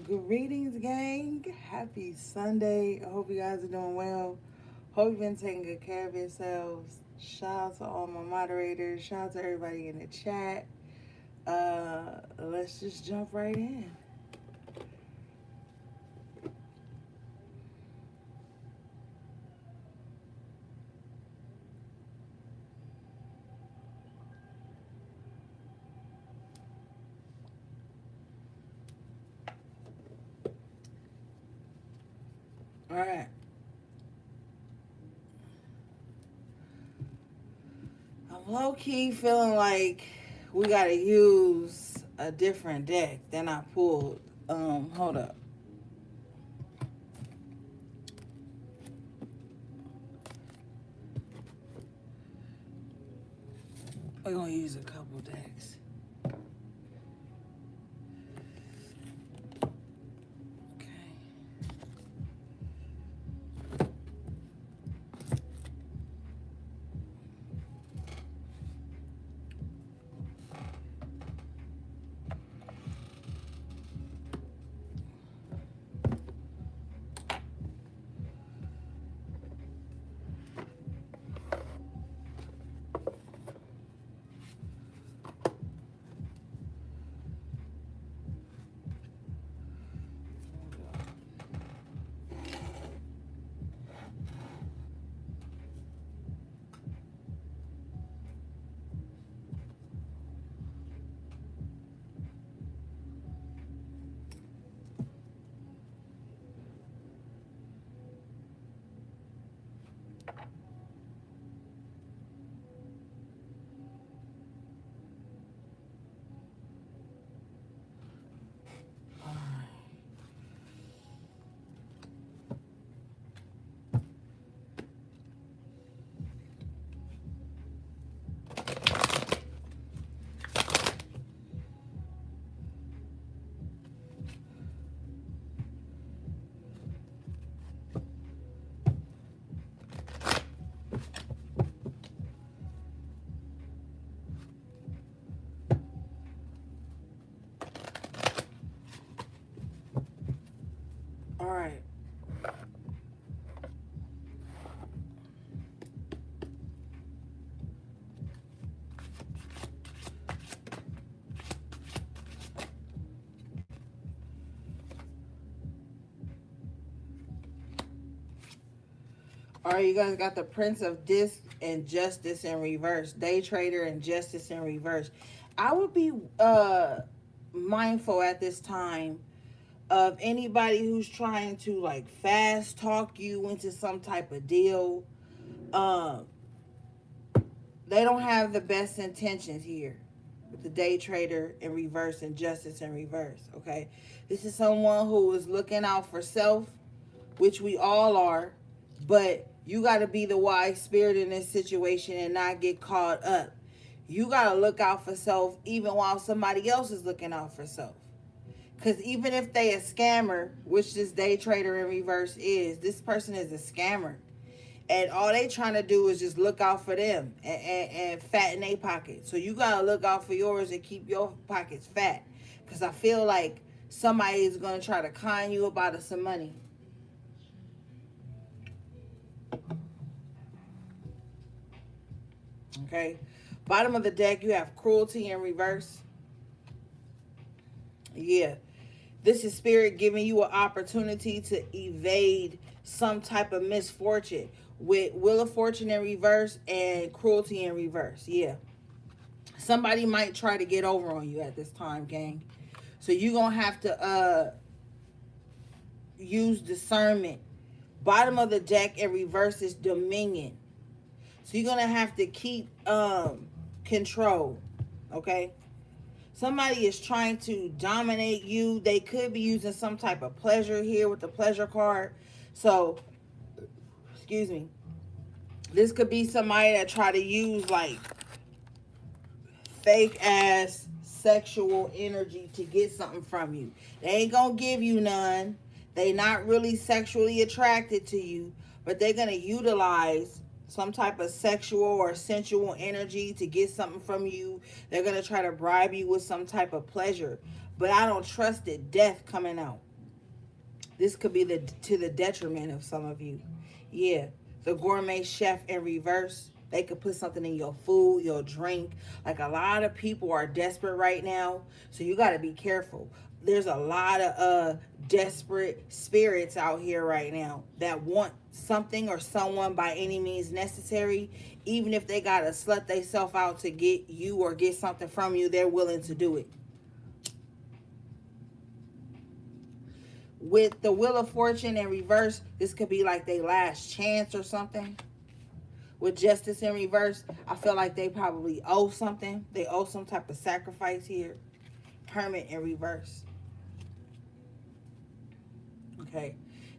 Greetings, gang. Happy Sunday. I hope you guys are doing well. Hope you've been taking good care of yourselves. Shout out to all my moderators. Shout out to everybody in the chat. Let's just jump right in. All right. I'm low key feeling like we gotta use a different deck than I pulled. Hold up. We're gonna use a couple decks. Okay. All right. All right, you guys got the Prince of Disc and Justice in reverse. Day Trader and Justice in reverse. I would be mindful at this time of anybody who's trying to like fast talk you into some type of deal. Um, they don't have the best intentions here with the Day Trader in reverse and Justice in reverse. Okay, this is someone who is looking out for self, which we all are, but you got to be the wise spirit in this situation and not get caught up. You got to look out for self even while somebody else is looking out for self. Because even if they a scammer, which this Day Trader in reverse is, this person is a scammer. And all they trying to do is just look out for them and fatten their pockets. So you got to look out for yours and keep your pockets fat. Because I feel like somebody is going to try to con you about some money. Okay. Bottom of the deck, you have cruelty in reverse. Yeah. This is spirit giving you an opportunity to evade some type of misfortune with Wheel of Fortune in reverse and cruelty in reverse. Yeah. Somebody might try to get over on you at this time, gang. So you're going to have to use discernment. Bottom of the deck in reverse is dominion. So you're going to have to keep control. Okay? Somebody is trying to dominate you. They could be using some type of pleasure here with the pleasure card. So, excuse me. This could be somebody that try to use like fake ass sexual energy to get something from you. They ain't gonna give you none. They not really sexually attracted to you, but they're gonna utilize some type of sexual or sensual energy to get something from you. They're gonna try to bribe you with some type of pleasure. But I don't trust it. Death coming out. This could be to the detriment of some of you. Yeah, the gourmet chef in reverse. They could put something in your food, your drink. Like a lot of people are desperate right now, so you got to be careful. There's a lot of desperate spirits out here right now that want something or someone by any means necessary. Even if they gotta slut themselves out to get you or get something from you, they're willing to do it. With the Wheel of Fortune in reverse, this could be like their last chance or something. With Justice in reverse, I feel like they probably owe something. They owe some type of sacrifice here. Hermit in reverse. Okay.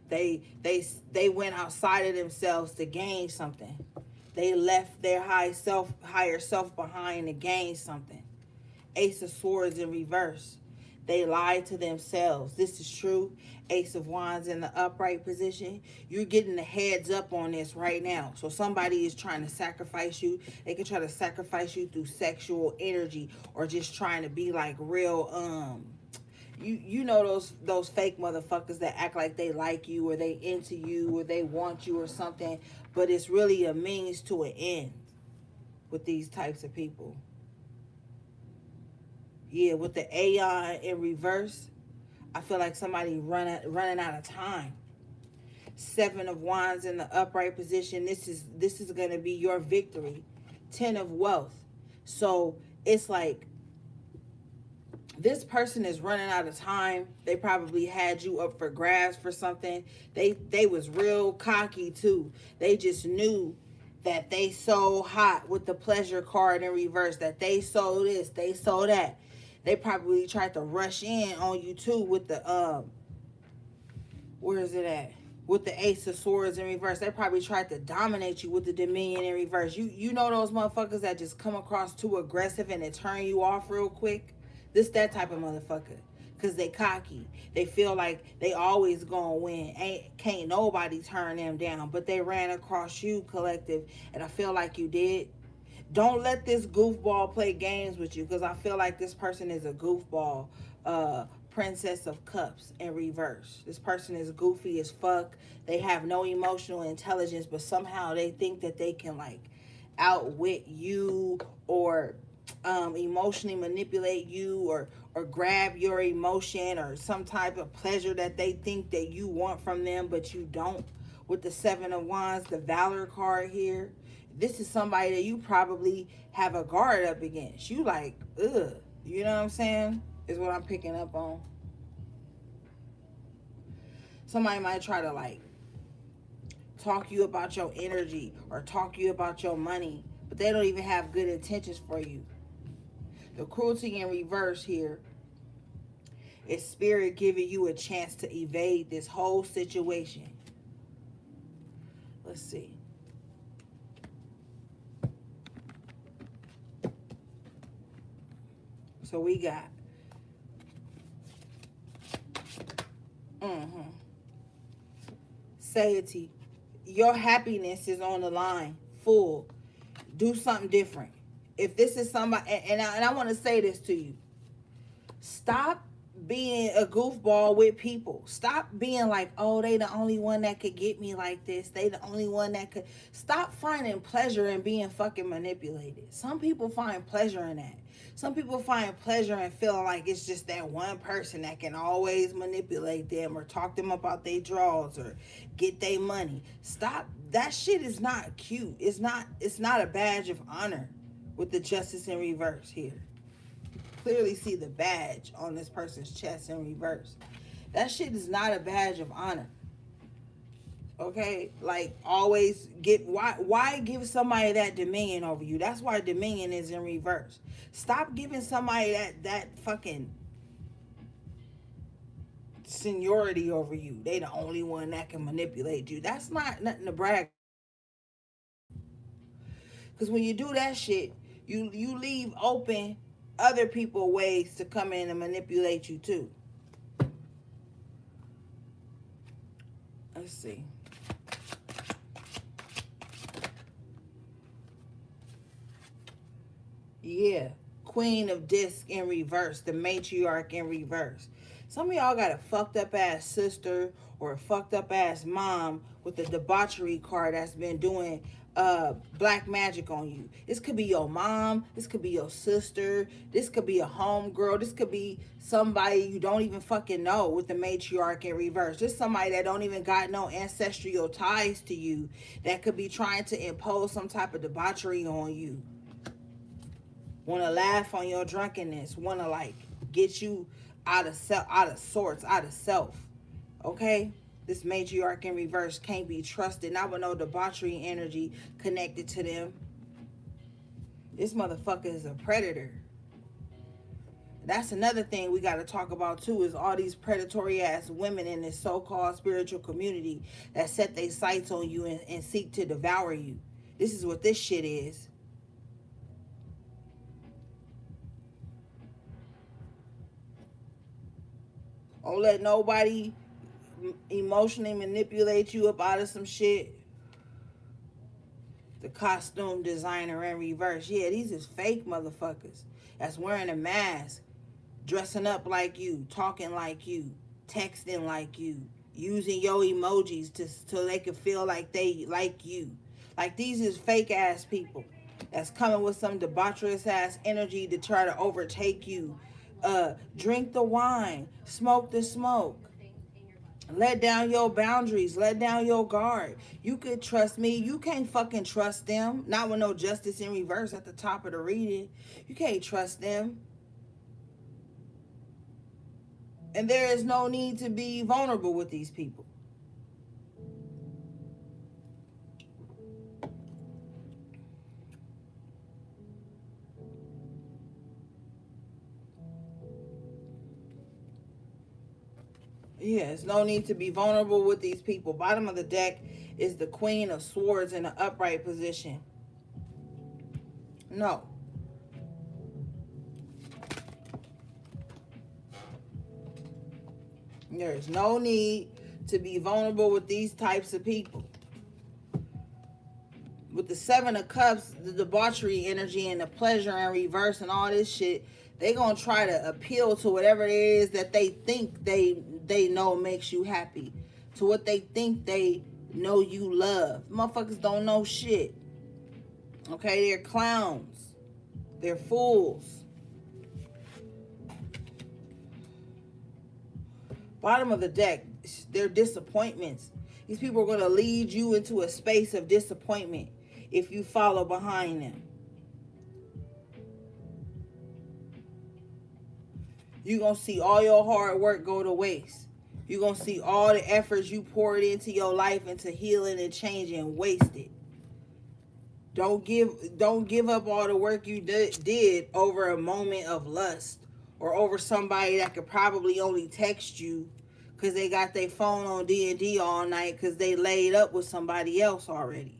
They went outside of themselves to gain something. They left their higher self behind to gain something. Ace of Swords in reverse. They lied to themselves. This is true. Ace of Wands in the upright position. You're getting the heads up on this right now. So somebody is trying to sacrifice you. They can try to sacrifice you through sexual energy or just trying to be like real you know those fake motherfuckers that act like they like you or they into you or they want you or something, but it's really a means to an end with these types of people. Yeah, with the Aeon in reverse, I feel like somebody running out of time. Seven of Wands in the upright position. This is gonna be your victory. Ten of Wealth. So it's like this person is running out of time. They probably had you up for grabs for something. They was real cocky too. They just knew that they so hot with the pleasure card in reverse, that they sold this, they sold that. They probably tried to rush in on you too with the where is it at? With the Ace of Swords in reverse. They probably tried to dominate you with the Dominion in reverse. You know those motherfuckers that just come across too aggressive and they turn you off real quick? This that type of motherfucker. Cause they cocky. They feel like they always gonna win. Can't nobody turn them down. But they ran across you, collective, and I feel like you did. Don't let this goofball play games with you, because I feel like this person is a goofball. Princess of Cups in reverse. This person is goofy as fuck. They have no emotional intelligence, but somehow they think that they can like outwit you or emotionally manipulate you or grab your emotion or some type of pleasure that they think that you want from them, but you don't. With the Seven of Wands, the Valor card here, this is somebody that you probably have a guard up against. You like, ugh, you know what I'm saying? Is what I'm picking up on. Somebody might try to like talk you about your energy or talk you about your money, but they don't even have good intentions for you. The Cruelty in reverse here is spirit giving you a chance to evade this whole situation. Let's see. So we got satiety. Your happiness is on the line, full. Do something different. If this is somebody, and I want to say this to you, stop being a goofball with people. Stop being like, oh, they the only one that could get me like this. They the only one that could. Stop finding pleasure in being fucking manipulated. Some people find pleasure in that. Some people find pleasure in feeling like it's just that one person that can always manipulate them or talk them about their draws or get their money. Stop. That shit is not cute. It's not a badge of honor with the Justice in reverse here. Clearly see the badge on this person's chest in reverse. That shit is not a badge of honor. Okay? Like, always why give somebody that dominion over you? That's why dominion is in reverse. Stop giving somebody that fucking seniority over you. They the only one that can manipulate you. That's not nothing to brag. Because when you do that shit, you leave open other people ways to come in and manipulate you too. Let's see. Yeah. Queen of Disc in reverse. The matriarch in reverse. Some of y'all got a fucked up ass sister or a fucked up ass mom with a debauchery card that's been doing black magic on you. This could be your mom, this could be your sister, this could be a homegirl, this could be somebody you don't even fucking know with the matriarch in reverse. This somebody that don't even got no ancestral ties to you that could be trying to impose some type of debauchery on you. Want to laugh on your drunkenness, want to like get you out of sorts, out of self. Okay? This matriarch in reverse can't be trusted. Not with no debauchery energy connected to them. This motherfucker is a predator. That's another thing we got to talk about too, is all these predatory ass women in this so-called spiritual community that set their sights on you and seek to devour you. This is what this shit is. Don't let nobody emotionally manipulate you up out of some shit. The costume designer in reverse. Yeah, these is fake motherfuckers that's wearing a mask, dressing up like you, talking like you, texting like you, using your emojis so they can feel like they like you. Like, these is fake ass people that's coming with some debaucherous ass energy to try to overtake you. Drink the wine, smoke the smoke. Let down your boundaries. Let down your guard. You could trust me. You can't fucking trust them. Not with no justice in reverse at the top of the reading. You can't trust them. And there is no need to be vulnerable with these people. Yes, no need to be vulnerable with these people. Bottom of the deck is the Queen of Swords in an upright position. No. There's no need to be vulnerable with these types of people. With the Seven of Cups, the debauchery energy and the pleasure in reverse and all this shit, they gonna try to appeal to whatever it is that they think they know makes you happy, to what they think they know you love. Motherfuckers don't know shit. Okay, they're clowns. They're fools. Bottom of the deck, they're disappointments. These people are going to lead you into a space of disappointment if you follow behind them. You're going to see all your hard work go to waste. You're going to see all the efforts you poured into your life, into healing and changing, wasted. Don't give up all the work you did over a moment of lust, or over somebody that could probably only text you because they got their phone on D&D all night because they laid up with somebody else already.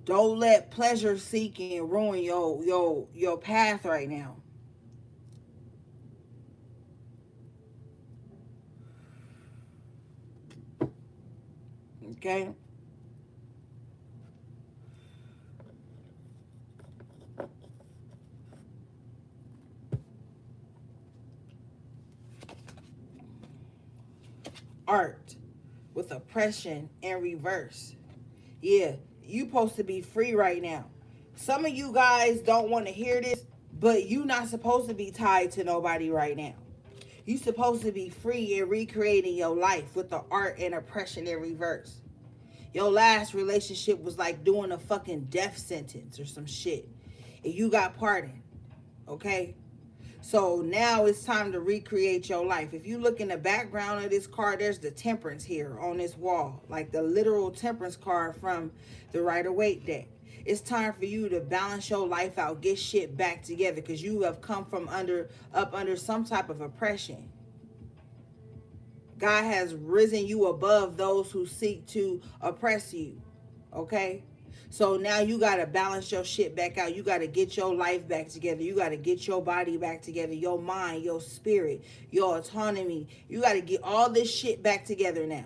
Don't let pleasure seeking ruin your path right now. Okay? Art with oppression in reverse. Yeah, you supposed to be free right now. Some of you guys don't want to hear this, but you not supposed to be tied to nobody right now. You supposed to be free and recreating your life with the art and oppression in reverse. Your last relationship was like doing a fucking death sentence or some shit, and you got pardoned. Okay? So now it's time to recreate your life. If you look in the background of this card, there's the Temperance here on this wall. Like the literal Temperance card from the Rider-Waite deck. It's time for you to balance your life out. Get shit back together. Because you have come from up under some type of oppression. God has risen you above those who seek to oppress you. Okay? So now you got to balance your shit back out. You got to get your life back together. You got to get your body back together, your mind, your spirit, your autonomy. You got to get all this shit back together now.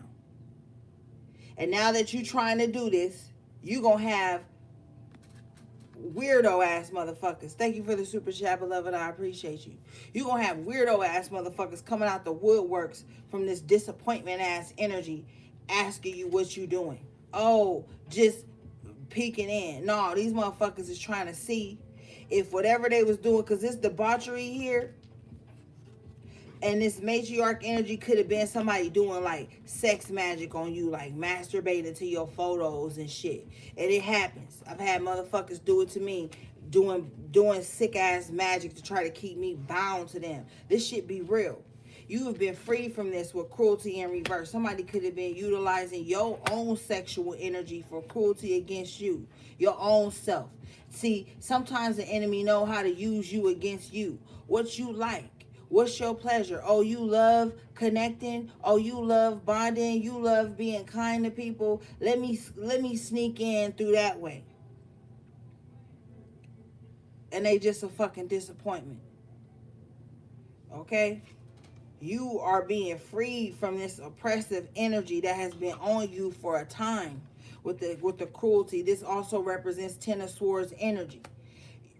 And now that you're trying to do this, you're going to have weirdo ass motherfuckers. Thank you for the super chat, beloved. I appreciate you. You gonna have weirdo ass motherfuckers coming out the woodworks from this disappointment ass energy, asking you what you doing. Oh, just peeking in. No, these motherfuckers is trying to see if whatever they was doing, because this debauchery here and this matriarch energy could have been somebody doing like sex magic on you, like masturbating to your photos and shit. And it happens. I've had motherfuckers do it to me, doing sick ass magic to try to keep me bound to them. This shit be real. You have been free from this with cruelty in reverse. Somebody could have been utilizing your own sexual energy for cruelty against you, your own self. See, sometimes the enemy know how to use you against you. What you like. What's your pleasure? Oh, you love connecting. Oh, you love bonding. You love being kind to people. Let me sneak in through that way. And they just a fucking disappointment. Okay? You are being freed from this oppressive energy that has been on you for a time with the cruelty. This also represents Ten of Swords energy.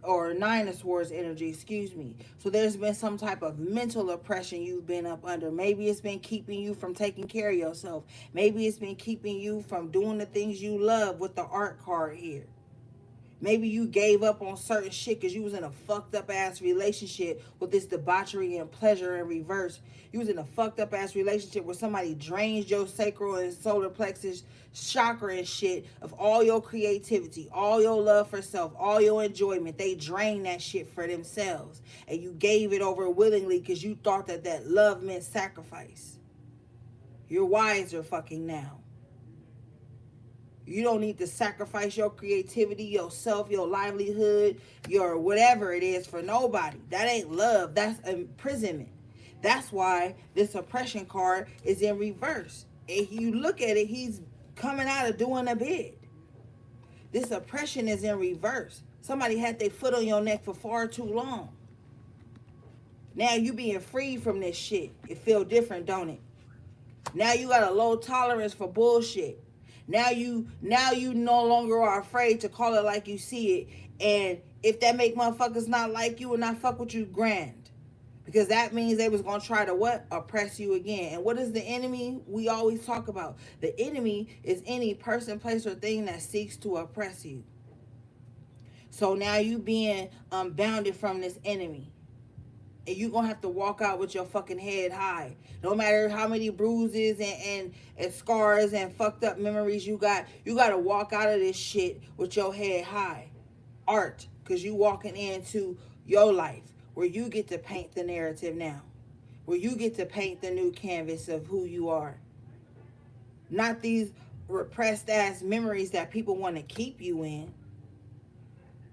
Or Nine of Swords energy, excuse me. So there's been some type of mental oppression you've been up under. Maybe it's been keeping you from taking care of yourself. Maybe it's been keeping you from doing the things you love with the art card here. Maybe you gave up on certain shit because you was in a fucked up ass relationship with this debauchery and pleasure in reverse. You was in a fucked up ass relationship where somebody drains your sacral and solar plexus chakra and shit of all your creativity, all your love for self, all your enjoyment. They drain that shit for themselves. And you gave it over willingly because you thought that love meant sacrifice. You're wiser fucking now. You don't need to sacrifice your creativity, yourself, your livelihood, your whatever it is for nobody. That ain't love. That's imprisonment. That's why this oppression card is in reverse. If you look at it, he's coming out of doing a bid. This oppression is in reverse. Somebody had their foot on your neck for far too long. Now you being free from this shit. It feel different, don't it? Now you got a low tolerance for bullshit. Now you no longer are afraid to call it like you see it. And if that make motherfuckers not like you and not fuck with you, grand. Because that means they was going to try to what? Oppress you again. And what is the enemy we always talk about? The enemy is any person, place, or thing that seeks to oppress you. So now you being bounded from this enemy. And you're going to have to walk out with your fucking head high. No matter how many bruises and scars and fucked up memories you got to walk out of this shit with your head high. Art, because you walking into your life where you get to paint the narrative now. Where you get to paint the new canvas of who you are. Not these repressed ass memories that people want to keep you in.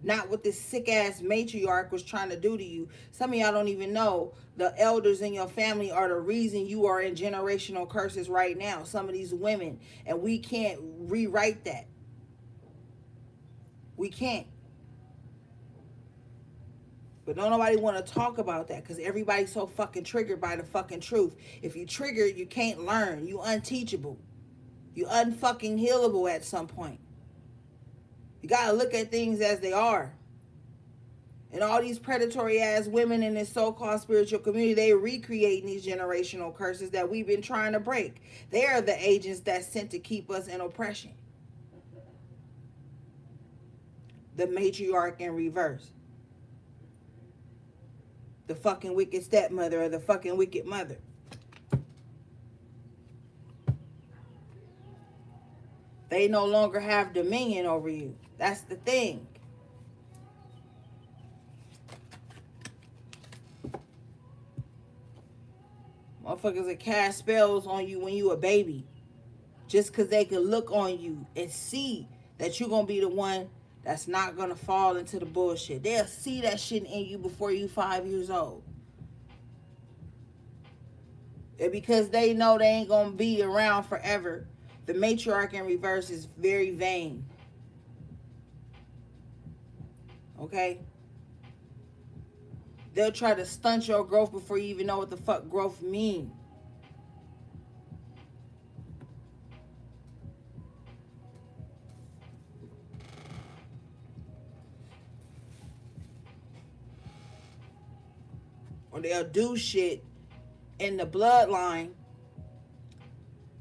Not what this sick ass matriarch was trying to do to you. Some of y'all don't even know the elders in your family are the reason you are in generational curses right now. Some of these women. And we can't rewrite that. We can't. But don't nobody want to talk about that because everybody's so fucking triggered by the fucking truth. If you trigger, you can't learn. You unteachable. You unfucking healable at some point. You gotta look at things as they are. And all these predatory ass women in this so-called spiritual community, they recreating these generational curses that we've been trying to break. They are the agents that's sent to keep us in oppression. The matriarch in reverse. The fucking wicked stepmother or the fucking wicked mother. They no longer have dominion over you. That's the thing. Motherfuckers that cast spells on you when you a baby. Just because they can look on you and see that you're going to be the one that's not going to fall into the bullshit. They'll see that shit in you before you 5 years old. And because they know they ain't going to be around forever, the matriarch in reverse is very vain. Okay? They'll try to stunt your growth before you even know what the fuck growth means. or they'll do shit in the bloodline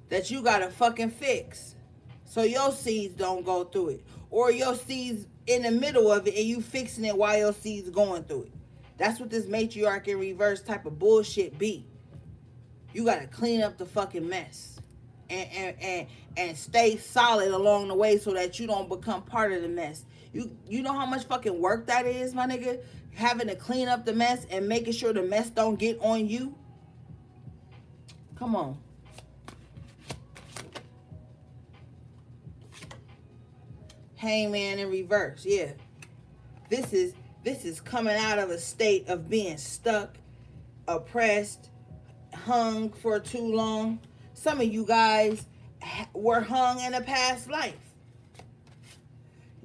that you gotta fucking fix so your seeds don't go through it, or your seeds in the middle of it and you fixing it while your seeds going through it. That's what this matriarch in reverse type of bullshit be. You gotta clean up the fucking mess and stay solid along the way so that you don't become part of the mess. You know how much fucking work that is, my nigga? Having to clean up the mess and making sure the mess don't get on you. Come on. Hangman in reverse. Yeah. This is coming out of a state of being stuck, oppressed, hung for too long. Some of you guys were hung in a past life.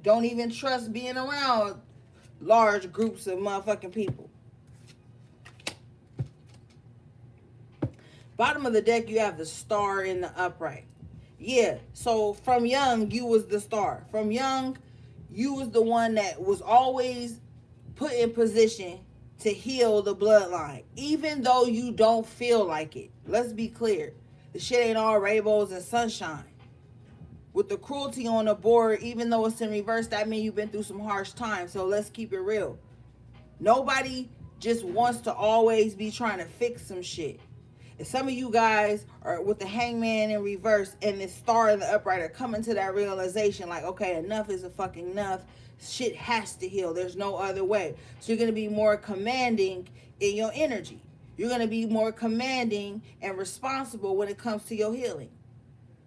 Don't even trust being around large groups of motherfucking people. Bottom of the deck, you have the star in the upright. Yeah, so from young, you was the star. From young, you was the one that was always put in position to heal the bloodline, even though you don't feel like it. Let's be clear. The shit ain't all rainbows and sunshine. With the cruelty on the board, even though it's in reverse, that means you've been through some harsh times. So let's keep it real. Nobody just wants to always be trying to fix some shit. And some of you guys are with the hangman in reverse and the star in the upright are coming to that realization like, okay, enough is a fucking enough. Shit has to heal. There's no other way. So you're going to be more commanding in your energy. You're going to be more commanding and responsible when it comes to your healing.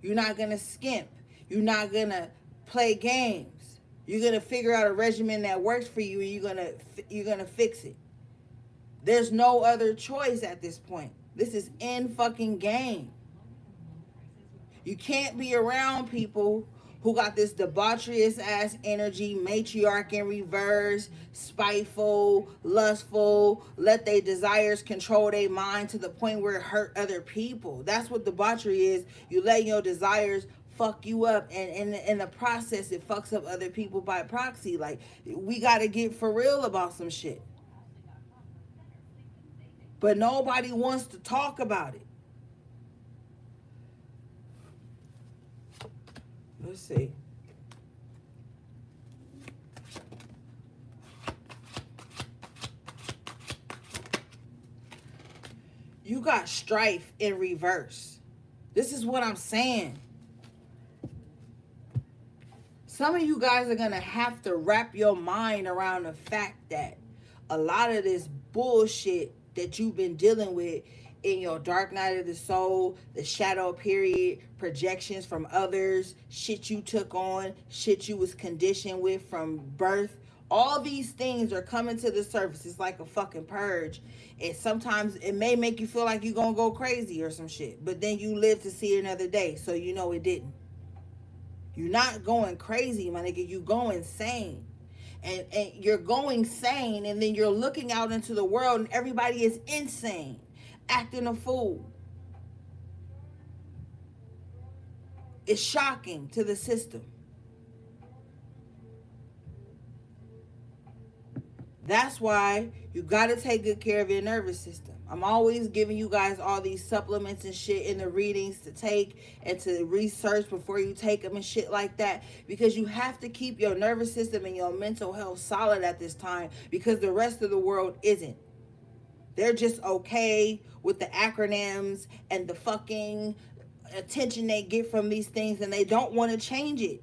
You're not going to skimp. You're not going to play games. You're going to figure out a regimen that works for you and you're going to fix it. There's no other choice at this point. This is in fucking game. You can't be around people who got this debaucherous ass energy, matriarch in reverse, spiteful, lustful, let their desires control their mind to the point where it hurt other people. That's what debauchery is. You let your desires fuck you up, and in the process it fucks up other people by proxy. Like, we got to get for real about some shit. But nobody wants to talk about it. Let's see. You got strife in reverse. This is what I'm saying. Some of you guys are going to have to wrap your mind around the fact that a lot of this bullshit that you've been dealing with in your dark night of the soul, the shadow period, projections from others, shit you took on, shit you was conditioned with from birth, all these things are coming to the surface. It's like a fucking purge. And sometimes it may make you feel like you're gonna go crazy or some shit, but then you live to see another day, so you know it didn't. You're not going crazy, my nigga. You going sane. And you're going sane, and then you're looking out into the world and everybody is insane, acting a fool. It's shocking to the system. That's why you got to take good care of your nervous system. I'm always giving you guys all these supplements and shit in the readings to take and to research before you take them and shit like that, because you have to keep your nervous system and your mental health solid at this time, because the rest of the world isn't. They're just okay with the acronyms and the fucking attention they get from these things, and they don't want to change it.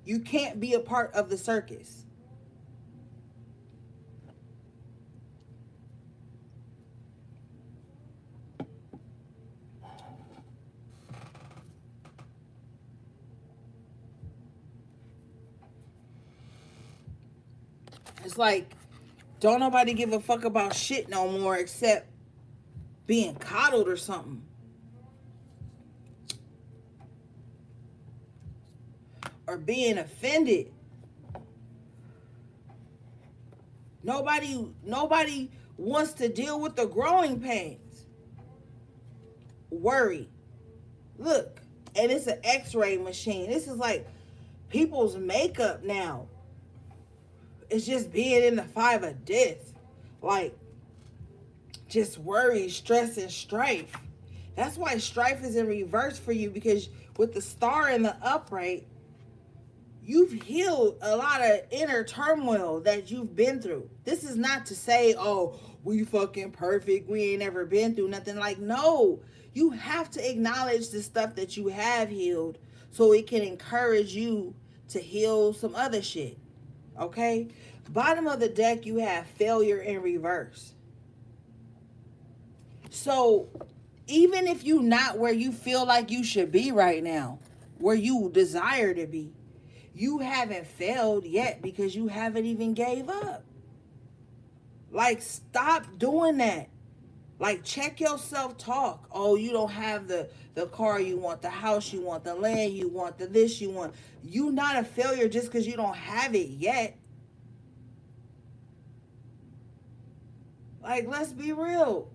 You can't be a part of the circus. It's like, don't nobody give a fuck about shit no more except being coddled or something. Or being offended. Nobody wants to deal with the growing pains. Worry. Look, and it's an x-ray machine. This is like people's makeup now. It's just being in the 5 of death. Like, just worry, stress, and strife. That's why strife is in reverse for you, because with the star in the upright, you've healed a lot of inner turmoil that you've been through. This is not to say, oh, we fucking perfect, we ain't ever been through nothing. Like, no, you have to acknowledge the stuff that you have healed so it can encourage you to heal some other shit. Okay? Bottom of the deck, you have failure in reverse. So even if you're not where you feel like you should be right now, where you desire to be, you haven't failed yet because you haven't even gave up. Like, stop doing that. Like, check your self-talk. Oh, you don't have the car you want, the house you want, the land you want, the this you want. You not a failure just because you don't have it yet. Like, let's be real.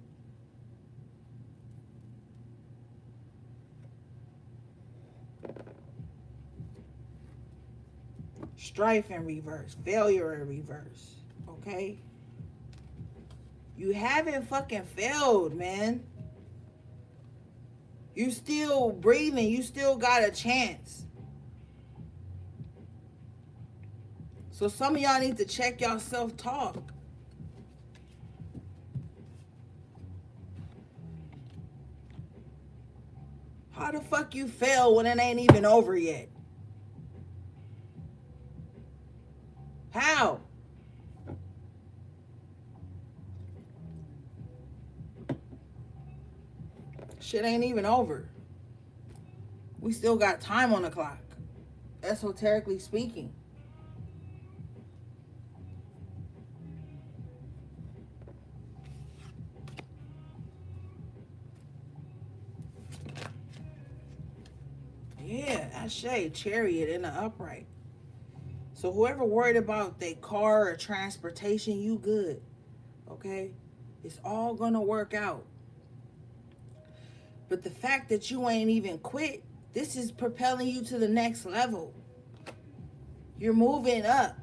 Strife in reverse, failure in reverse. Okay? You haven't fucking failed, man. You still breathing. You still got a chance. So some of y'all need to check y'all self-talk. How the fuck you fail when it ain't even over yet? How? Shit ain't even over. We still got time on the clock, esoterically speaking. Yeah, Ashe, Chariot in the upright. So whoever worried about their car or transportation, you good. Okay? It's all gonna work out. But the fact that you ain't even quit, this is propelling you to the next level. You're moving up.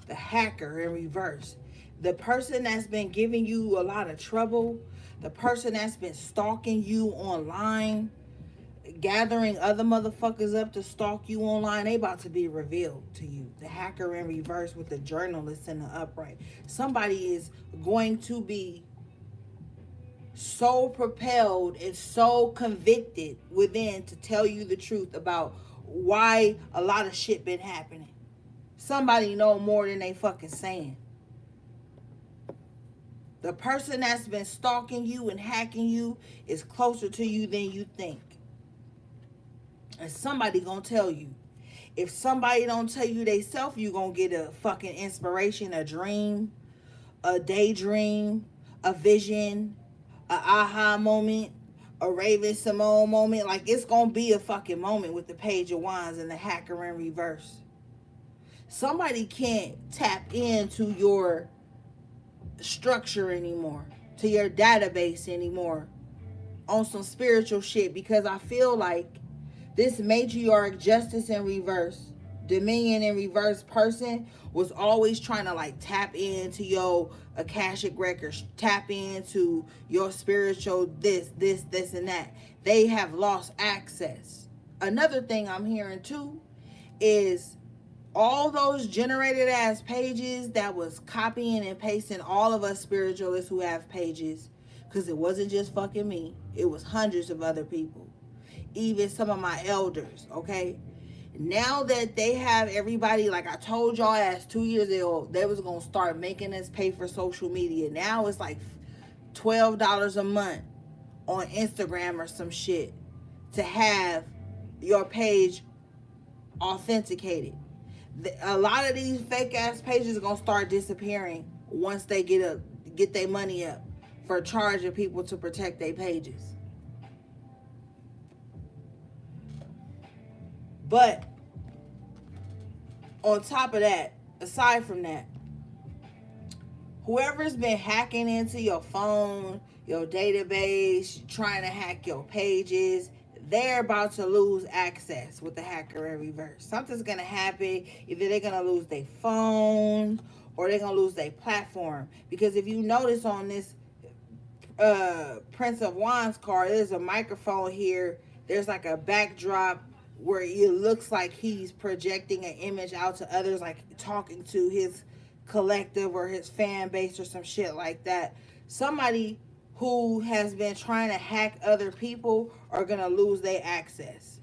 The hacker in reverse. The person that's been giving you a lot of trouble, the person that's been stalking you online, gathering other motherfuckers up to stalk you online, they about to be revealed to you. The hacker in reverse with the journalist in the upright. Somebody is going to be so propelled and so convicted within to tell you the truth about why a lot of shit been happening. Somebody know more than they fucking saying. The person that's been stalking you and hacking you is closer to you than you think. And somebody gonna tell you. If somebody don't tell you they self, you gonna get a fucking inspiration, a dream, a daydream, a vision, a aha moment, a Raven Simone moment. Like, it's gonna be a fucking moment with the Page of Wands and the hacker in reverse. Somebody can't tap into your structure anymore, to your database anymore on some spiritual shit, because I feel like this matriarch, justice in reverse, dominion in reverse person was always trying to like tap into your Akashic records, tap into your spiritual this, and that. They have lost access. Another thing I'm hearing too is all those generated ass pages that was copying and pasting all of us spiritualists who have pages, because it wasn't just fucking me, it was hundreds of other people, even some of my elders. Okay, now that they have everybody, like I told y'all as 2 years ago, they was gonna start making us pay for social media. Now it's like $12 a month on Instagram or some shit to have your page authenticated. A lot of these fake ass pages are gonna start disappearing once they get their money up for charging people to protect their pages. But on top of that, aside from that, whoever's been hacking into your phone, your database, trying to hack your pages, they're about to lose access with the hacker in reverse. Something's gonna happen. Either they're gonna lose their phone or they're gonna lose their platform. Because if you notice on this Prince of Wands card, there's a microphone here. There's like a backdrop where it looks like he's projecting an image out to others, like talking to his collective or his fan base or some shit like that. Somebody who has been trying to hack other people are gonna lose their access,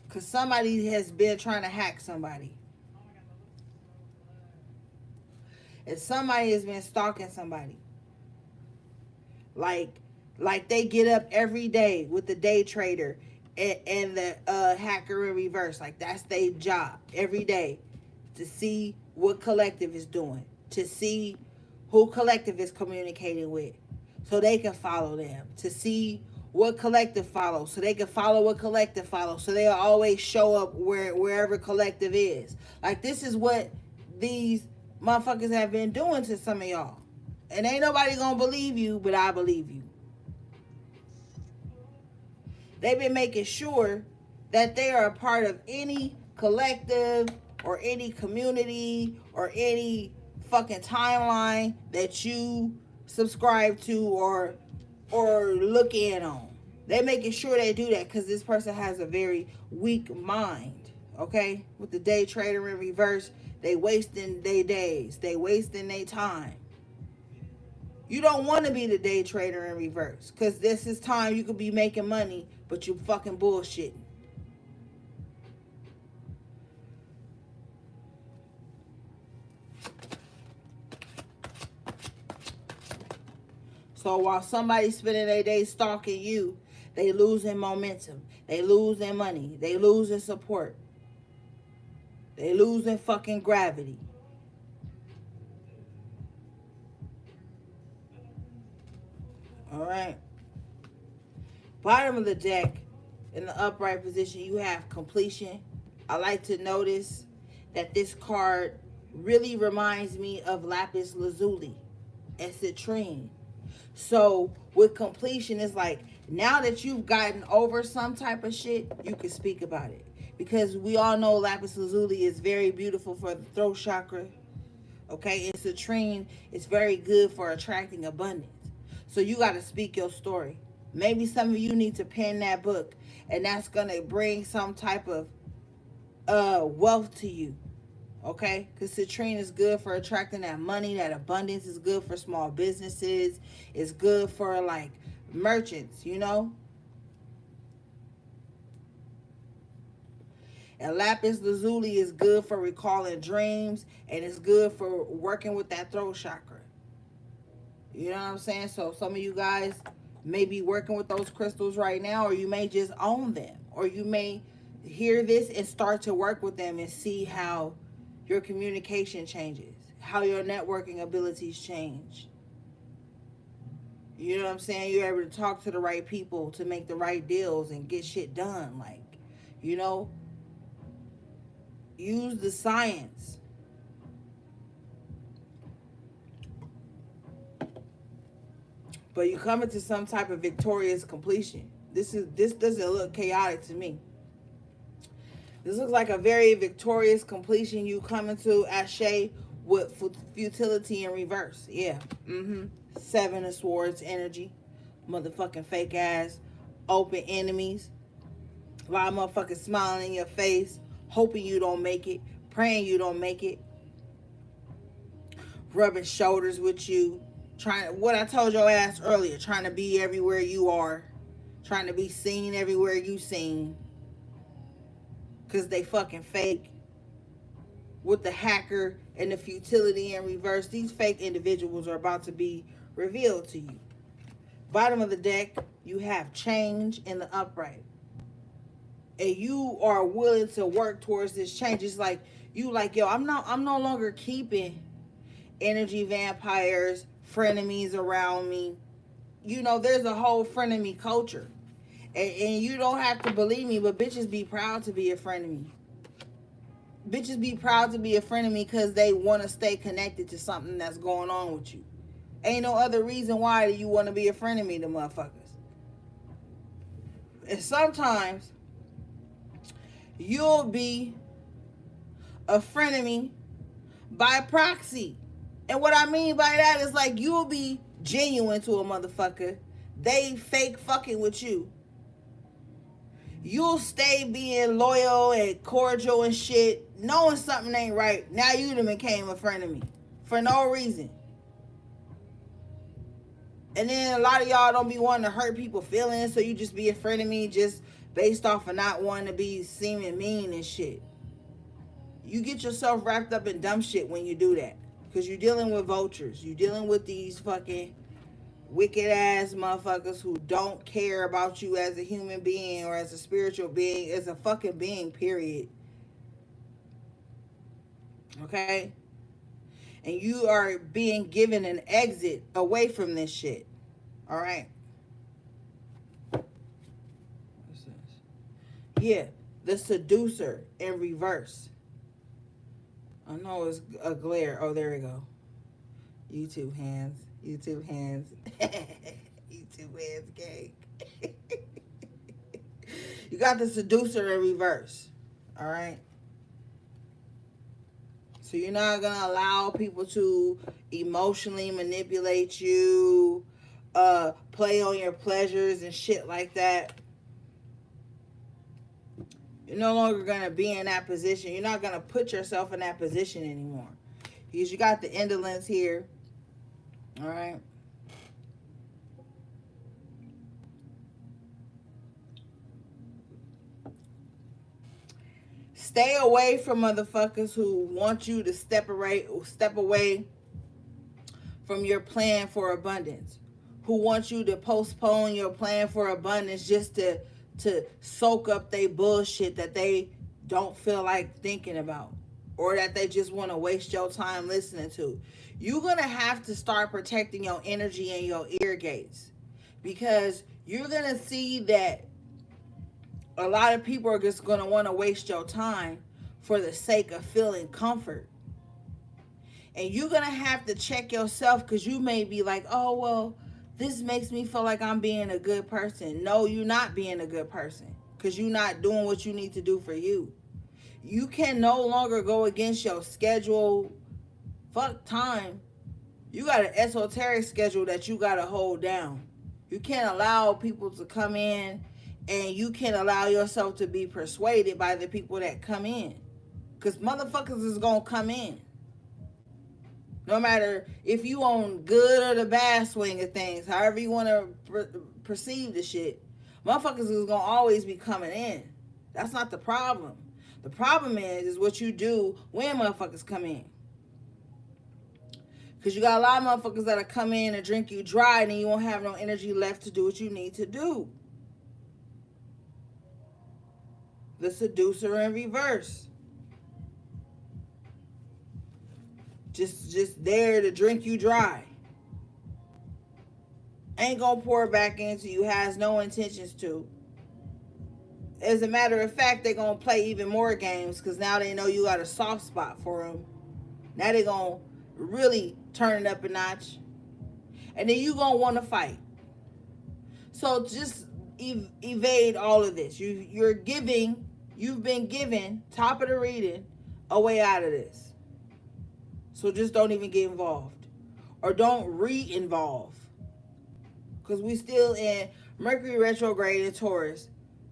because somebody has been trying to hack somebody, and somebody has been stalking somebody. Like they get up every day with the day trader and the hacker in reverse. Like that's their job every day, to see what collective is doing, to see who collective is communicating with, so they can follow them, to see what collective follows, so they can follow what collective follows, so they'll always show up wherever collective is. Like this is what these motherfuckers have been doing to some of y'all. And ain't nobody gonna believe you, but I believe you. They've been making sure that they are a part of any collective or any community or any fucking timeline that you subscribe to or look in on. They're making sure they do that because this person has a very weak mind. Okay? With the day trader in reverse, they wasting their days. They wasting their time. You don't want to be the day trader in reverse, because this is time you could be making money, but you fucking bullshitting. So while somebody's spending their day stalking you, they losing momentum. They losing money. They losing support. They losing fucking gravity. All right. Bottom of the deck, in the upright position, you have completion. I like to notice that this card really reminds me of lapis lazuli and citrine. So with completion, it's like now that you've gotten over some type of shit, you can speak about it. Because we all know lapis lazuli is very beautiful for the throat chakra. Okay, and citrine is very good for attracting abundance. So you got to speak your story. Maybe some of you need to pen that book, and that's going to bring some type of wealth to you. Okay? Because citrine is good for attracting that money, that abundance. Is good for small businesses. It's good for, like, merchants, you know? And lapis lazuli is good for recalling dreams, and it's good for working with that throat chakra. You know what I'm saying? So some of you guys may be working with those crystals right now, or you may just own them, or you may hear this and start to work with them and see how your communication changes, how your networking abilities change. You know what I'm saying? You're able to talk to the right people to make the right deals and get shit done. Like, you know, use the science. But you come into some type of victorious completion. This doesn't look chaotic to me. This looks like a very victorious completion. You come into Ashe with futility in reverse. Yeah. Seven of Swords energy. Motherfucking fake ass. Open enemies. A lot of motherfuckers smiling in your face. Hoping you don't make it. Praying you don't make it. Rubbing shoulders with you. Trying, what I told your ass earlier, trying to be everywhere you are, trying to be seen everywhere you seen, because they fucking fake. With the hacker and the futility in reverse, these fake individuals are about to be revealed to you. Bottom of the deck, you have change in the upright, and you are willing to work towards this change. It's like you like, yo, I'm no longer keeping energy vampires, frenemies around me. You know, there's a whole frenemy culture. And you don't have to believe me, but bitches be proud to be a frenemy. Bitches be proud to be a frenemy because they want to stay connected to something that's going on with you. Ain't no other reason why you want to be a frenemy to motherfuckers. And sometimes you'll be a frenemy by proxy. And what I mean by that is like you'll be genuine to a motherfucker. They fake fucking with you. You'll stay being loyal and cordial and shit, knowing something ain't right. Now you done became a frenemy for no reason. And then a lot of y'all don't be wanting to hurt people's feelings, so you just be a frenemy just based off of not wanting to be seeming mean and shit. You get yourself wrapped up in dumb shit when you do that. Because you're dealing with vultures. You're dealing with these fucking wicked ass motherfuckers who don't care about you as a human being or as a spiritual being, as a fucking being, period. Okay? And you are being given an exit away from this shit. Alright? What's this? Yeah, the seducer in reverse. I know it's a glare. Oh, there we go. YouTube hands. YouTube hands. YouTube hands gang. You got the seducer in reverse. Alright? So you're not going to allow people to emotionally manipulate you, play on your pleasures and shit like that. You're no longer going to be in that position. You're not going to put yourself in that position anymore. Because you got the indolence here. All right. Stay away from motherfuckers who want you to step away from your plan for abundance. Who want you to postpone your plan for abundance just to soak up they bullshit that they don't feel like thinking about, or that they just want to waste your time listening to. You're going to have to start protecting your energy and your ear gates, because you're going to see that a lot of people are just going to want to waste your time for the sake of feeling comfort. And you're going to have to check yourself, because you may be like, oh, well, this makes me feel like I'm being a good person. No, you're not being a good person, because you're not doing what you need to do for you. You can no longer go against your schedule. Fuck time. You got an esoteric schedule that you got to hold down. You can't allow people to come in, and you can't allow yourself to be persuaded by the people that come in. Because motherfuckers is going to come in. No matter if you on good or the bad swing of things, however you want to perceive the shit, motherfuckers is going to always be coming in. That's not the problem. The problem is what you do when motherfuckers come in. Because you got a lot of motherfuckers that'll come in and drink you dry, and then you won't have no energy left to do what you need to do. The seducer in reverse. Just there to drink you dry. Ain't gonna pour back into you, has no intentions to. As a matter of fact, they're gonna play even more games, because now they know you got a soft spot for them. Now they're gonna really turn it up a notch. And then you gonna want to fight. So just evade all of this. You've been given, top of the reading, a way out of this. So just don't even get involved. Or don't re-involve. Because we still in Mercury retrograde in Taurus,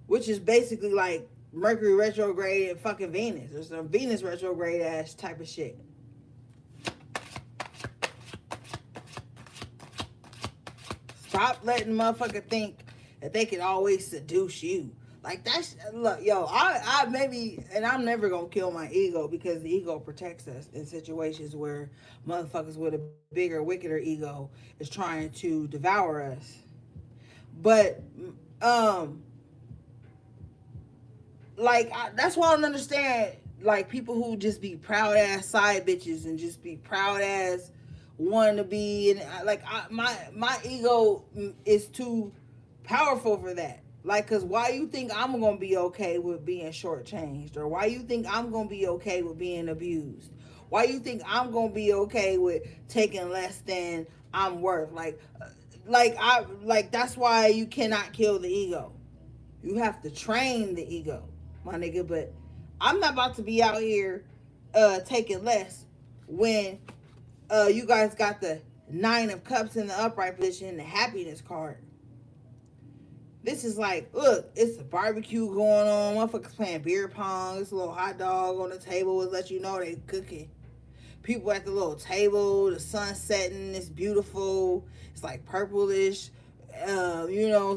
which is basically like Mercury retrograde in fucking Venus. Or some Venus retrograde ass type of shit. Stop letting motherfucker think that they can always seduce you. Like that's, look, yo, I maybe, and I'm never gonna kill my ego, because the ego protects us in situations where motherfuckers with a bigger, wickeder ego is trying to devour us. But, that's why I don't understand, like, people who just be proud ass side bitches and just be proud ass wanting to be, and my ego is too powerful for that. Like, because why you think I'm going to be okay with being shortchanged? Or why you think I'm going to be okay with being abused? Why you think I'm going to be okay with taking less than I'm worth? Like that's why you cannot kill the ego. You have to train the ego, my nigga. But I'm not about to be out here taking less when you guys got the 9 of Cups in the upright position, the happiness card. This is like, look, it's a barbecue going on. Motherfuckers playing beer pong. It's a little hot dog on the table. Will let you know they cooking. People at the little table. The sun setting. It's beautiful. It's like purplish,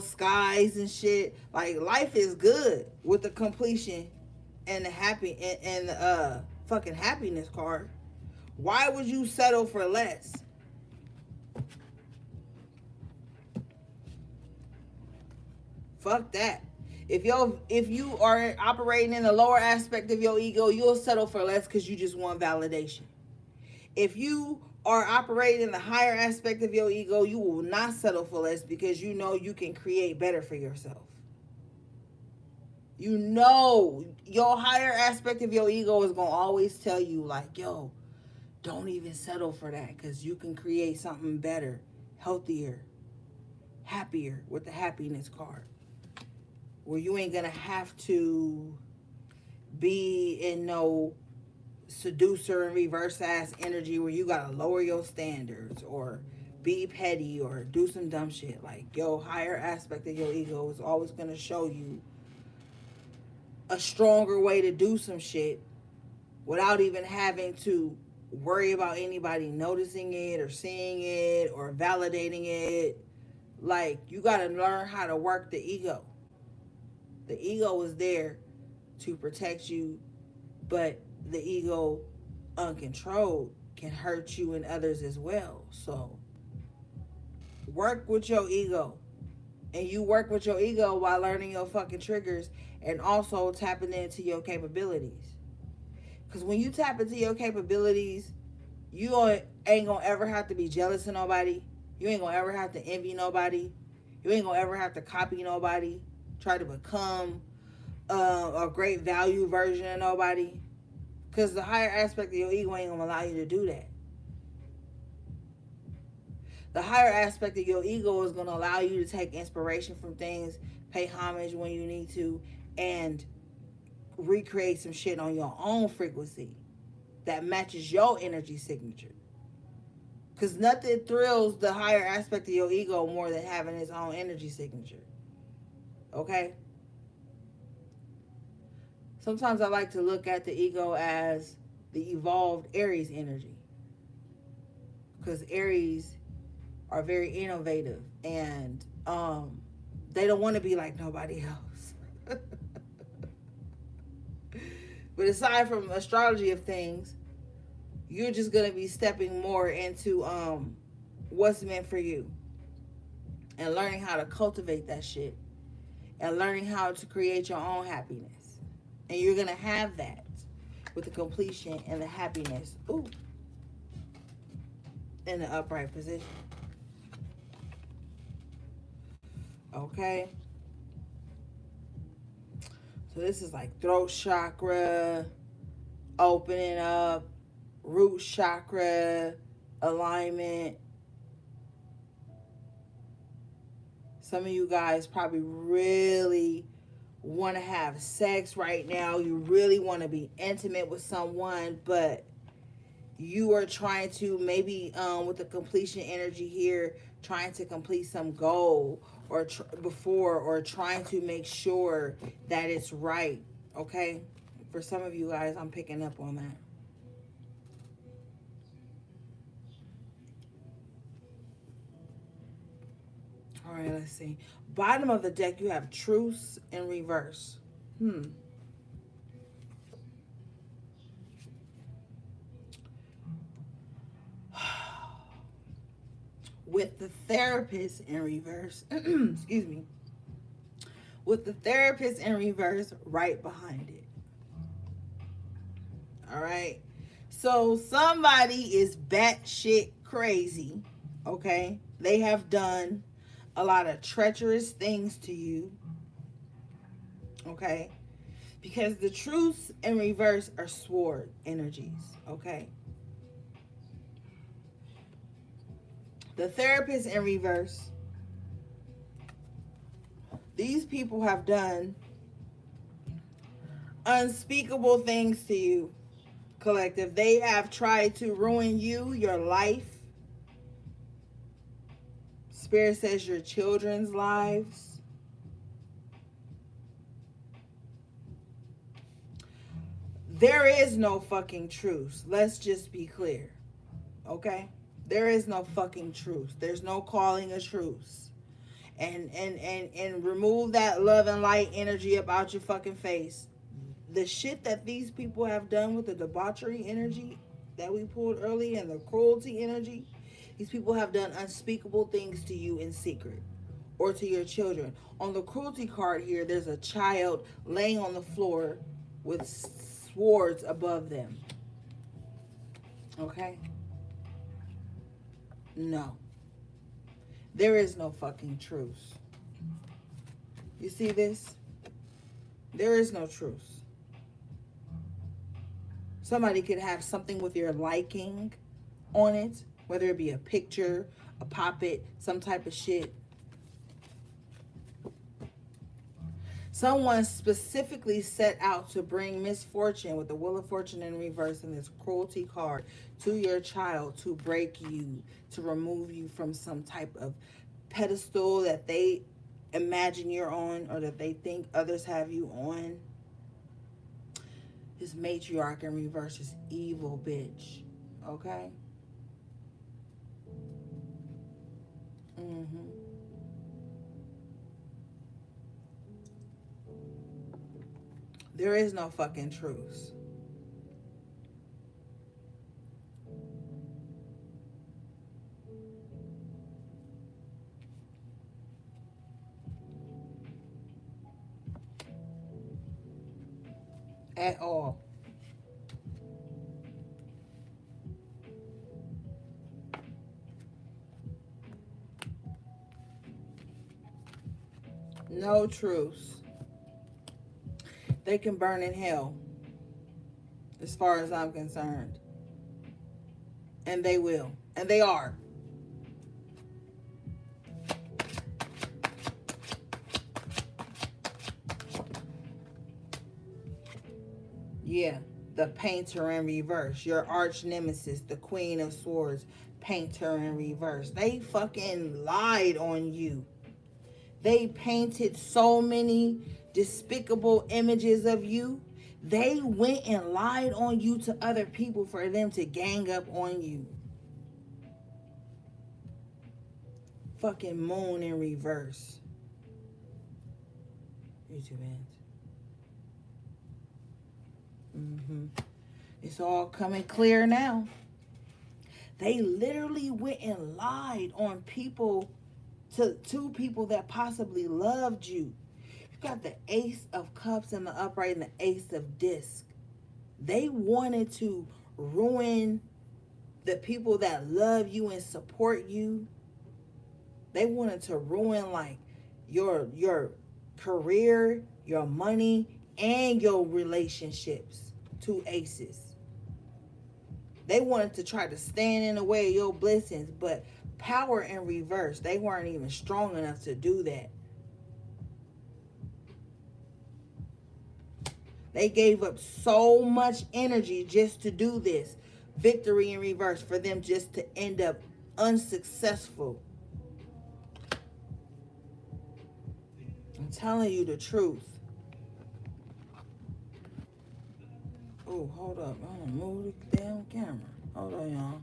skies and shit. Like, life is good with the completion and the happy and the fucking happiness card. Why would you settle for less? Fuck that. If you are operating in the lower aspect of your ego, you'll settle for less because you just want validation. If you are operating in the higher aspect of your ego, you will not settle for less because you know you can create better for yourself. You know your higher aspect of your ego is going to always tell you like, yo, don't even settle for that because you can create something better, healthier, happier with the happiness card. Where you ain't going to have to be in no seducer and reverse ass energy where you got to lower your standards or be petty or do some dumb shit. Like, your higher aspect of your ego is always going to show you a stronger way to do some shit without even having to worry about anybody noticing it or seeing it or validating it. Like, you got to learn how to work the ego. The ego is there to protect you, but the ego uncontrolled can hurt you and others as well. So work with your ego. And you work with your ego while learning your fucking triggers and also tapping into your capabilities. Because when you tap into your capabilities, you ain't going to ever have to be jealous of nobody. You ain't going to ever have to envy nobody. You ain't going to ever have to copy nobody. Try to become a great value version of nobody. Because the higher aspect of your ego ain't going to allow you to do that. The higher aspect of your ego is going to allow you to take inspiration from things, pay homage when you need to, and recreate some shit on your own frequency that matches your energy signature. Because nothing thrills the higher aspect of your ego more than having its own energy signature. Okay? Sometimes I like to look at the ego as the evolved Aries energy. Because Aries are very innovative and they don't want to be like nobody else. But aside from astrology of things, you're just going to be stepping more into what's meant for you and learning how to cultivate that shit and learning how to create your own happiness. And you're going to have that with the completion and the happiness in the upright position. Okay? So this is like throat chakra, opening up, root chakra, alignment. Some of you guys probably really want to have sex right now. You really want to be intimate with someone, but you are trying to maybe with the completion energy here, trying to complete some goal or or trying to make sure that it's right. Okay? For some of you guys, I'm picking up on that. All right, let's see. Bottom of the deck, you have truce in reverse. With the therapist in reverse, excuse me, with the therapist in reverse right behind it. All right. So somebody is batshit crazy. Okay. They have done a lot of treacherous things to you. Okay. Because the truths in reverse are sword energies. Okay. The therapist in reverse These people have done unspeakable things to you, collective. They have tried to ruin you, your life. Spirit says your children's lives. There is no fucking truce. Let's just be clear. Okay? There is no fucking truce. There's no calling a truce. And remove that love and light energy about your fucking face. The shit that these people have done with the debauchery energy that we pulled early and the cruelty energy, these people have done unspeakable things to you in secret or to your children. On the cruelty card here, there's a child laying on the floor with swords above them. Okay? No. There is no fucking truce. You see this? There is no truce. Somebody could have something with your liking on it, whether it be a picture, a puppet, some type of shit. Someone specifically set out to bring misfortune with the Wheel of Fortune in reverse and this cruelty card to your child to break you, to remove you from some type of pedestal that they imagine you're on or that they think others have you on. This matriarch in reverse is evil, bitch. Okay? Mm-hmm. There is no fucking truce. At all. No truce. They can burn in hell, as far as I'm concerned. And they will. And they are. Yeah. The painter in reverse. Your arch nemesis, the Queen of Swords. Painter in reverse. They fucking lied on you. They painted so many despicable images of you. They went and lied on you to other people for them to gang up on you. Fucking moon in reverse. YouTube hands. It's all coming clear now. They literally went and lied on people, to two people that possibly loved you. You got the Ace of Cups in the upright and the Ace of Disc. They wanted to ruin the people that love you and support you. They wanted to ruin like your career, your money, and your relationships. Two aces. They wanted to try to stand in the way of your blessings, but power in reverse. They weren't even strong enough to do that. They gave up so much energy just to do this. Victory in reverse for them just to end up unsuccessful. I'm telling you the truth. Oh, hold up. I'm gonna move the damn camera. Hold on, y'all.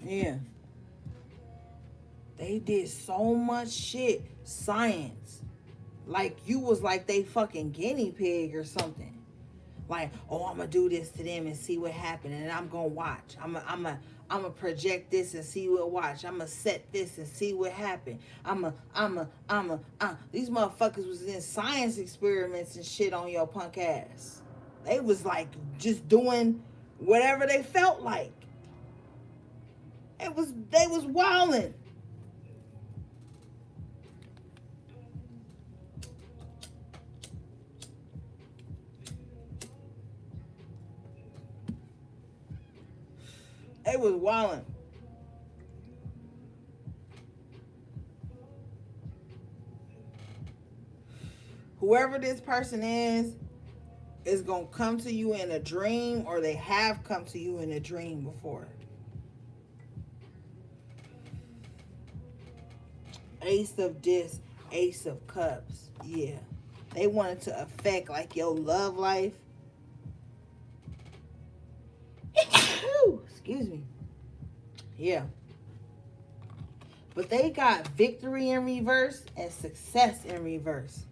Yeah. They did so much shit. Science. Like you was like they fucking guinea pig or something. Like, oh, I'm gonna do this to them and see what happens, and I'm gonna watch. I'm gonna project this and see what watch. I'm gonna set this and see what happens. These motherfuckers was in science experiments and shit on your punk ass. They was like just doing whatever they felt like. They was wilding. They was wilding. Whoever this person is going to come to you in a dream, or they have come to you in a dream before. Ace of Discs, Ace of Cups. Yeah. They wanted to affect like your love life. Excuse me. Yeah. But they got victory in reverse and success in reverse.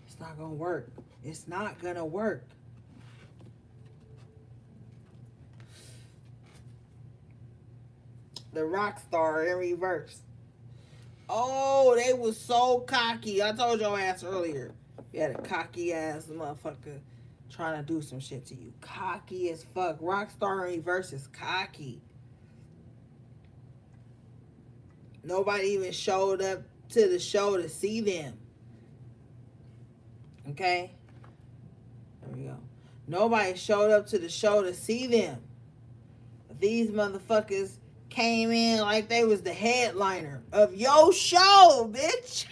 It's not going to work. It's not going to work. The rock star in reverse. Oh, they was so cocky. I told your ass earlier. You had a cocky ass motherfucker trying to do some shit to you. Cocky as fuck. Rock star in reverse is cocky. Nobody even showed up to the show to see them. Okay? There we go. Nobody showed up to the show to see them. These motherfuckers came in like they was the headliner of your show, bitch.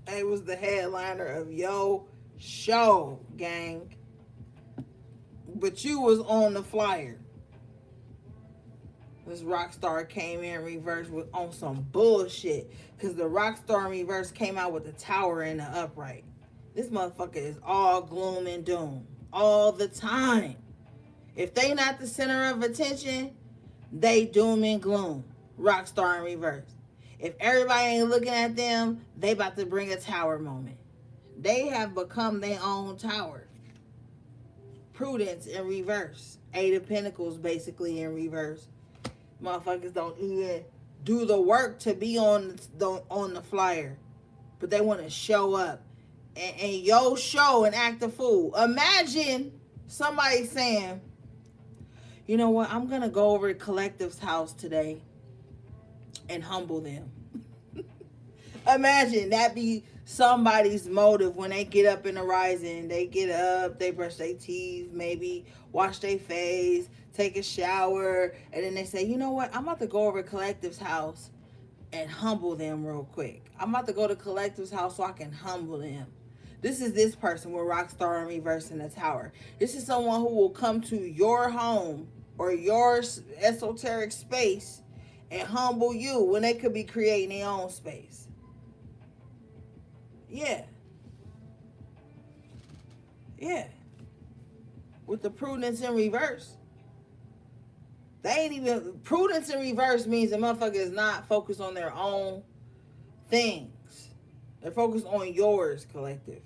They was the headliner of your show, gang. But you was on the flyer. This rock star came in reverse with on some bullshit. Because the rock star in reverse came out with the tower in the upright. This motherfucker is all gloom and doom. All the time. If they not the center of attention, they doom and gloom. Rock star in reverse. If everybody ain't looking at them, they about to bring a tower moment. They have become their own tower. Prudence in reverse. Eight of Pentacles basically in reverse. Motherfuckers don't even do the work to be on the flyer. But they want to show up. And yo show and act a fool. Imagine somebody saying, you know what, I'm going to go over to Collective's house today and humble them. Imagine that be somebody's motive when they get up in the rising. They get up, they brush their teeth, maybe wash their face, take a shower, and then they say, you know what, I'm about to go over to Collective's house and humble them real quick. I'm about to go to Collective's house so I can humble them. This is this person with rock star in reverse in the tower. This is someone who will come to your home or your esoteric space and humble you when they could be creating their own space. Yeah. Yeah. With the prudence in reverse. They ain't even... Prudence in reverse means the motherfucker is not focused on their own things. They're focused on yours, collective.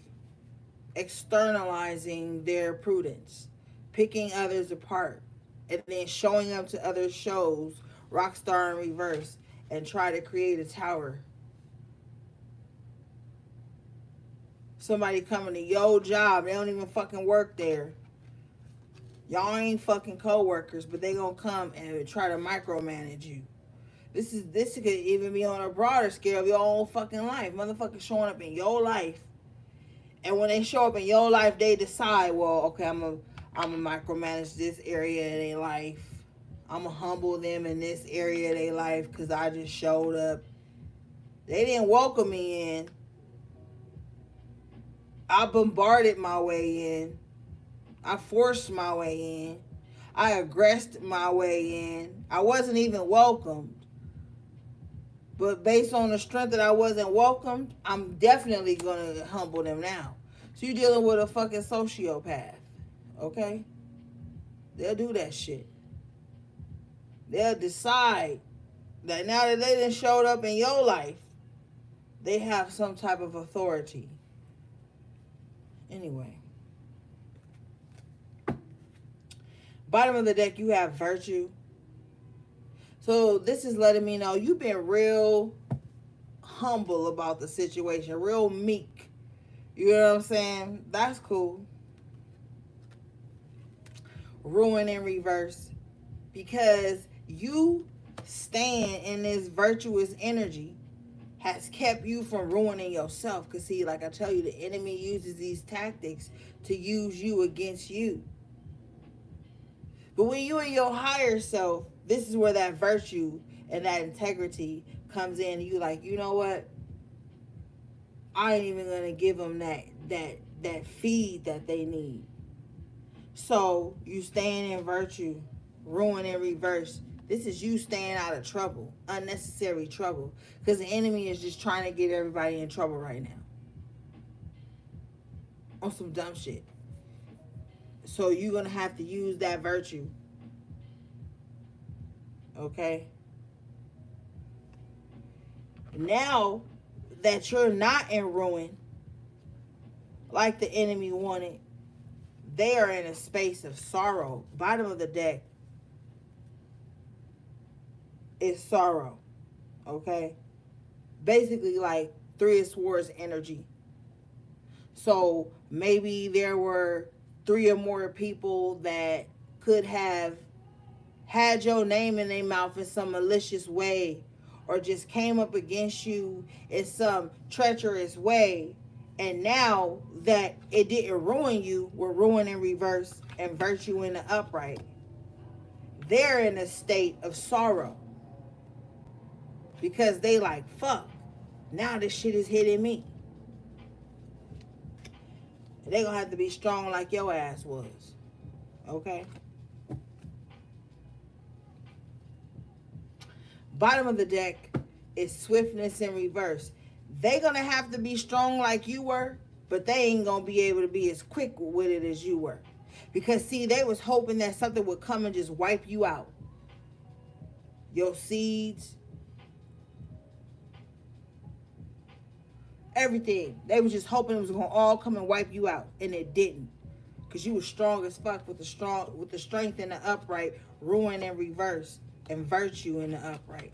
Externalizing their prudence. Picking others apart. And then showing up to other shows, rockstar in reverse, and try to create a tower. Somebody coming to your job, they don't even fucking work there. Y'all ain't fucking co-workers, but they gonna come and try to micromanage you. This could even be on a broader scale of your own fucking life. Motherfuckers showing up in your life. And when they show up in your life, they decide, well, okay, I'm gonna micromanage this area of their life. I'm gonna humble them in this area of their life because I just showed up. They didn't welcome me in. I bombarded my way in. I forced my way in. I aggressed my way in. I wasn't even welcomed. But based on the strength that I wasn't welcomed, I'm definitely going to humble them now. So you're dealing with a fucking sociopath. Okay? They'll do that shit. They'll decide that now that they done showed up in your life, they have some type of authority. Anyway. Bottom of the deck, you have virtue. So this is letting me know you've been real humble about the situation, real meek. You know what I'm saying? That's cool. Ruin in reverse. Because you staying in this virtuous energy has kept you from ruining yourself. Because, see, like I tell you, the enemy uses these tactics to use you against you. But when you in your higher self, this is where that virtue and that integrity comes in. You like, you know what? I ain't even gonna give them that feed that they need. So you staying in virtue, ruin in reverse. This is you staying out of trouble, unnecessary trouble, because the enemy is just trying to get everybody in trouble right now on some dumb shit. So you're gonna have to use that virtue, okay? Now that you're not in ruin, like the enemy wanted, they are in a space of sorrow. Bottom of the deck is sorrow, okay? Basically, like Three of Swords energy. So maybe there were 3 or more people that could have had your name in their mouth in some malicious way, or just came up against you in some treacherous way. And now that it didn't ruin you, we're ruin in reverse and virtue in the upright. They're in a state of sorrow because they like, fuck, now this shit is hitting me. They gonna have to be strong like your ass was. Okay? Bottom of the deck is swiftness in reverse. They gonna have to be strong like you were, but they ain't gonna be able to be as quick with it as you were. Because, see, they was hoping that something would come and just wipe you out. Your seeds, everything. They was just hoping it was gonna all come and wipe you out, and it didn't. Because you was strong as fuck with the strength in the upright, ruin in reverse, and virtue in the upright.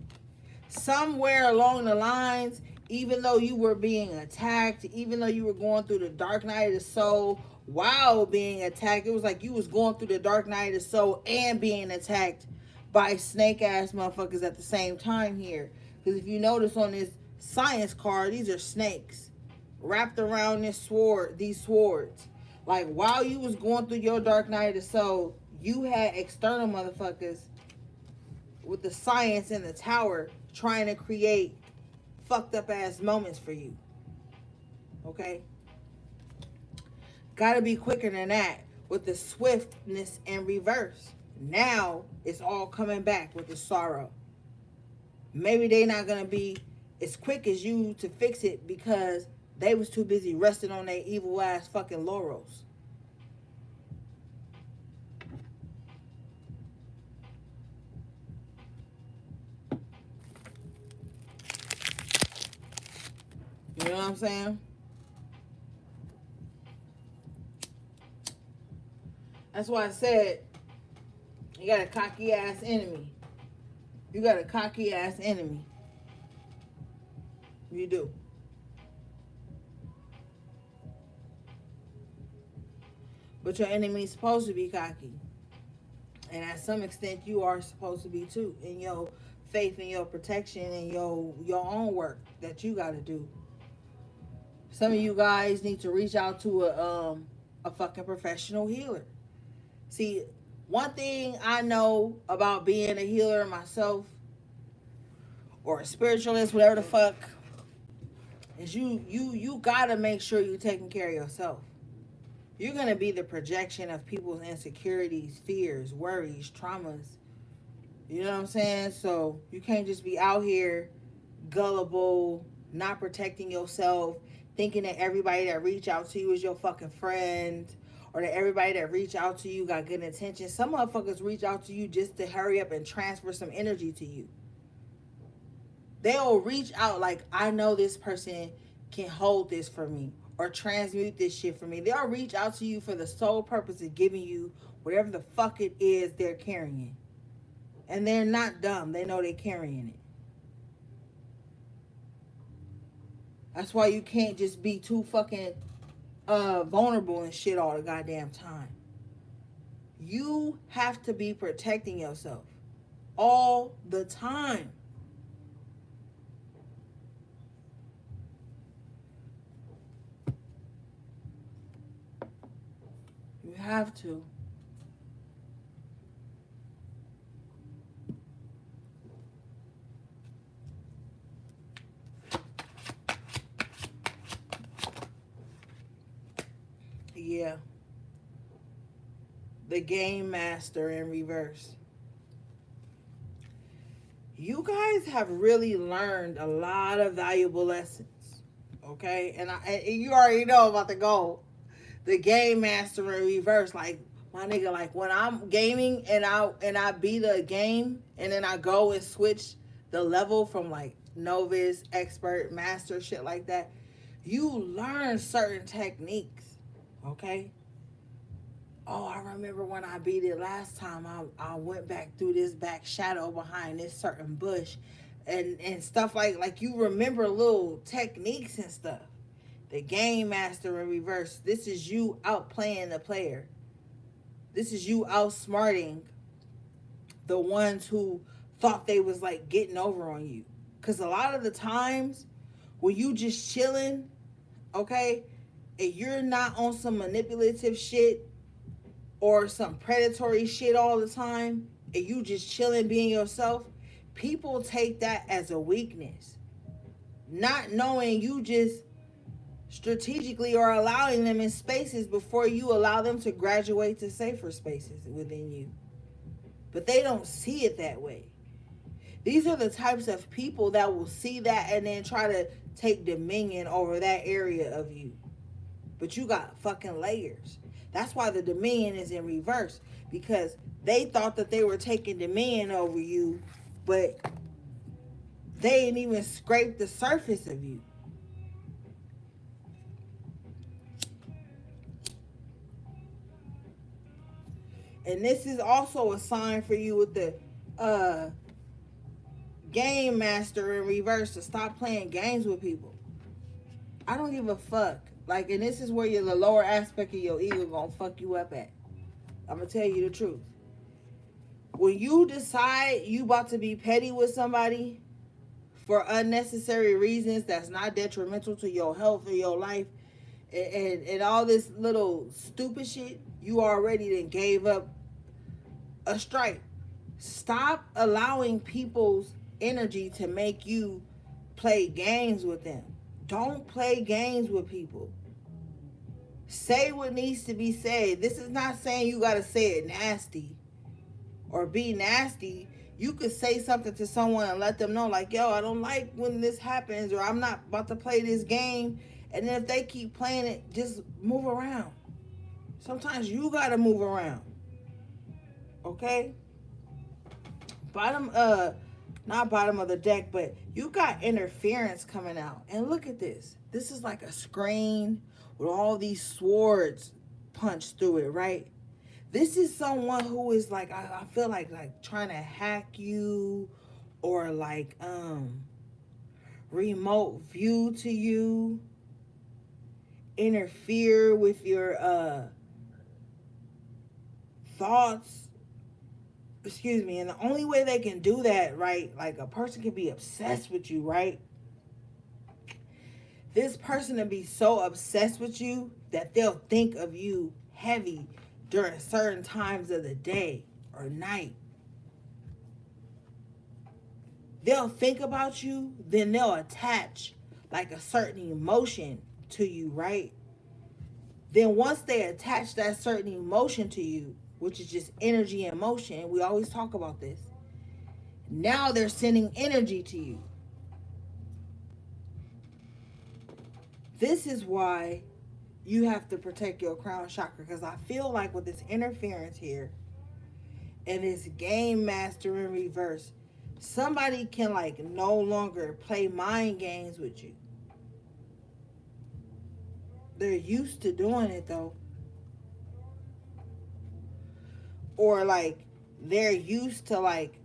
Somewhere along the lines, even though you were being attacked, even though you were going through the dark night of the soul while being attacked, it was like you was going through the dark night of the soul and being attacked by snake ass motherfuckers at the same time here. Because if you notice on this science card, these are snakes wrapped around these swords. Like, while you was going through your dark night of the soul, you had external motherfuckers with the science in the tower trying to create fucked up ass moments for you. Okay? Gotta be quicker than that with the swiftness in reverse. Now it's all coming back with the sorrow. Maybe they not gonna be as quick as you to fix it because they was too busy resting on their evil ass fucking laurels. You know what I'm saying? That's why I said you got a cocky ass enemy. You got a cocky ass enemy. You do. But your enemy's supposed to be cocky. And at some extent you are supposed to be too. In your faith and your protection and your own work that you gotta do. Some of you guys need to reach out to a fucking professional healer. See, one thing I know about being a healer myself, or a spiritualist, whatever the fuck, is you gotta make sure you're taking care of yourself. You're gonna be the projection of people's insecurities, fears, worries, traumas. You know what I'm saying? So you can't just be out here gullible, not protecting yourself, thinking that everybody that reach out to you is your fucking friend, or that everybody that reach out to you got good intentions. Some motherfuckers reach out to you just to hurry up and transfer some energy to you. They'll reach out like, I know this person can hold this for me or transmute this shit for me. They'll reach out to you for the sole purpose of giving you whatever the fuck it is they're carrying. And they're not dumb. They know they're carrying it. That's why you can't just be too fucking vulnerable and shit all the goddamn time. You have to be protecting yourself. all the time. You have to. Yeah. The game master in reverse. You guys have really learned a lot of valuable lessons. Okay? And you already know about the goal. The game master in reverse. Like, my nigga, like when I'm gaming and I beat a game and then I go and switch the level from like novice, expert, master, shit like that, you learn certain techniques. Okay? Oh, I remember when I beat it last time. I went back through this back shadow behind this certain bush, and stuff like you remember little techniques and stuff. The game master in reverse. This is you outplaying the player. This is you outsmarting the ones who thought they was like getting over on you. Cause a lot of the times when you just chilling, okay, and you're not on some manipulative shit or some predatory shit all the time, and you just chilling being yourself, people take that as a weakness. Not knowing you just strategically are allowing them in spaces before you allow them to graduate to safer spaces within you. But they don't see it that way. These are the types of people that will see that and then try to take dominion over that area of you. But you got fucking layers. That's why the dominion is in reverse. Because they thought that they were taking dominion over you, but they didn't even scrape the surface of you. And this is also a sign for you with the game master in reverse to stop playing games with people. I don't give a fuck. Like, and this is where the lower aspect of your ego gonna fuck you up at. I'm gonna tell you the truth. When you decide you about to be petty with somebody for unnecessary reasons that's not detrimental to your health or your life, and all this little stupid shit, you already then gave up a strike. Stop allowing people's energy to make you play games with them. Don't play games with people. Say what needs to be said. This is not saying you gotta say it nasty or be nasty. You could say something to someone and let them know, like, yo, I don't like when this happens, or I'm not about to play this game. And then if they keep playing it, just move around. Sometimes you gotta move around. Okay? Bottom not bottom of the deck, but you got interference coming out. And look at this. This is like a screen with all these swords punched through it, right? This is someone who is like, I feel like trying to hack you, or like remote view to you, interfere with your thoughts. Excuse me. And the only way they can do that, right? Like, a person can be obsessed with you, right? This person will be so obsessed with you that they'll think of you heavy during certain times of the day or night. They'll think about you, then they'll attach like a certain emotion to you, right? Then once they attach that certain emotion to you, which is just energy and motion, we always talk about this. Now they're sending energy to you. This is why you have to protect your crown chakra, because I feel like with this interference here and this game master in reverse, somebody can like no longer play mind games with you. They're used to doing it though. Or like they're used to like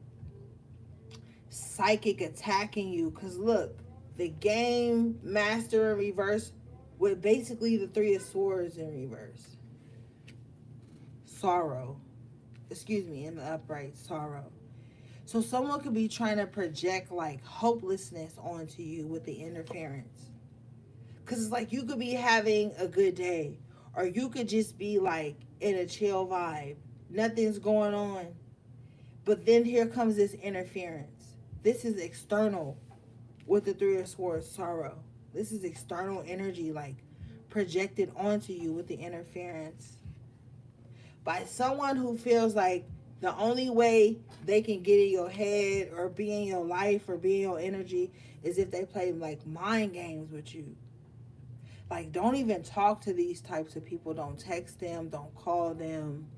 psychic attacking you. Because look, the game master in reverse with basically the three of swords in reverse. Sorrow. Excuse me, in the upright, sorrow. So someone could be trying to project like hopelessness onto you with the interference. Because it's like you could be having a good day, or you could just be like in a chill vibe. Nothing's going on. But then here comes this interference. This is external with the Three of Swords, sorrow. This is external energy like projected onto you with the interference by someone who feels like the only way they can get in your head or be in your life or be in your energy is if they play like mind games with you. Like, don't even talk to these types of people. Don't text them. Don't call them.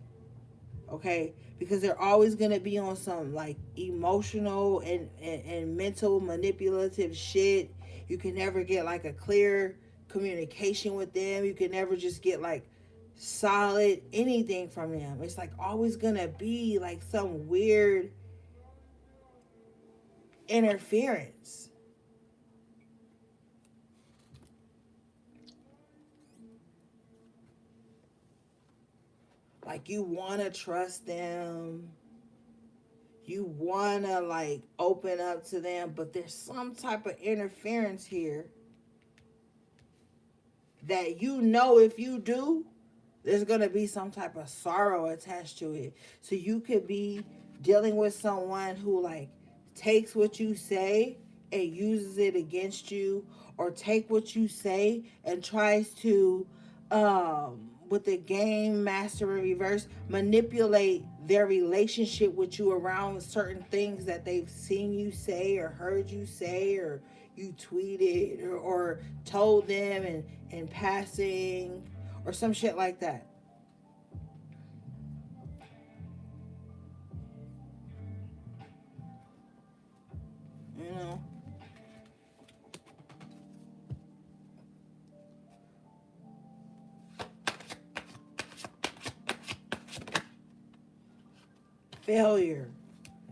Okay? Because they're always going to be on some like emotional and mental manipulative shit. You can never get like a clear communication with them. You can never just get like solid anything from them. It's like always going to be like some weird interference. Like you want to trust them. You want to like open up to them, but there's some type of interference here that you know if you do, there's going to be some type of sorrow attached to it. So you could be dealing with someone who like takes what you say and uses it against you, or take what you say and tries to with the game master in reverse manipulate their relationship with you around certain things that they've seen you say or heard you say, or you tweeted or told them in passing or some shit like that. You know, failure.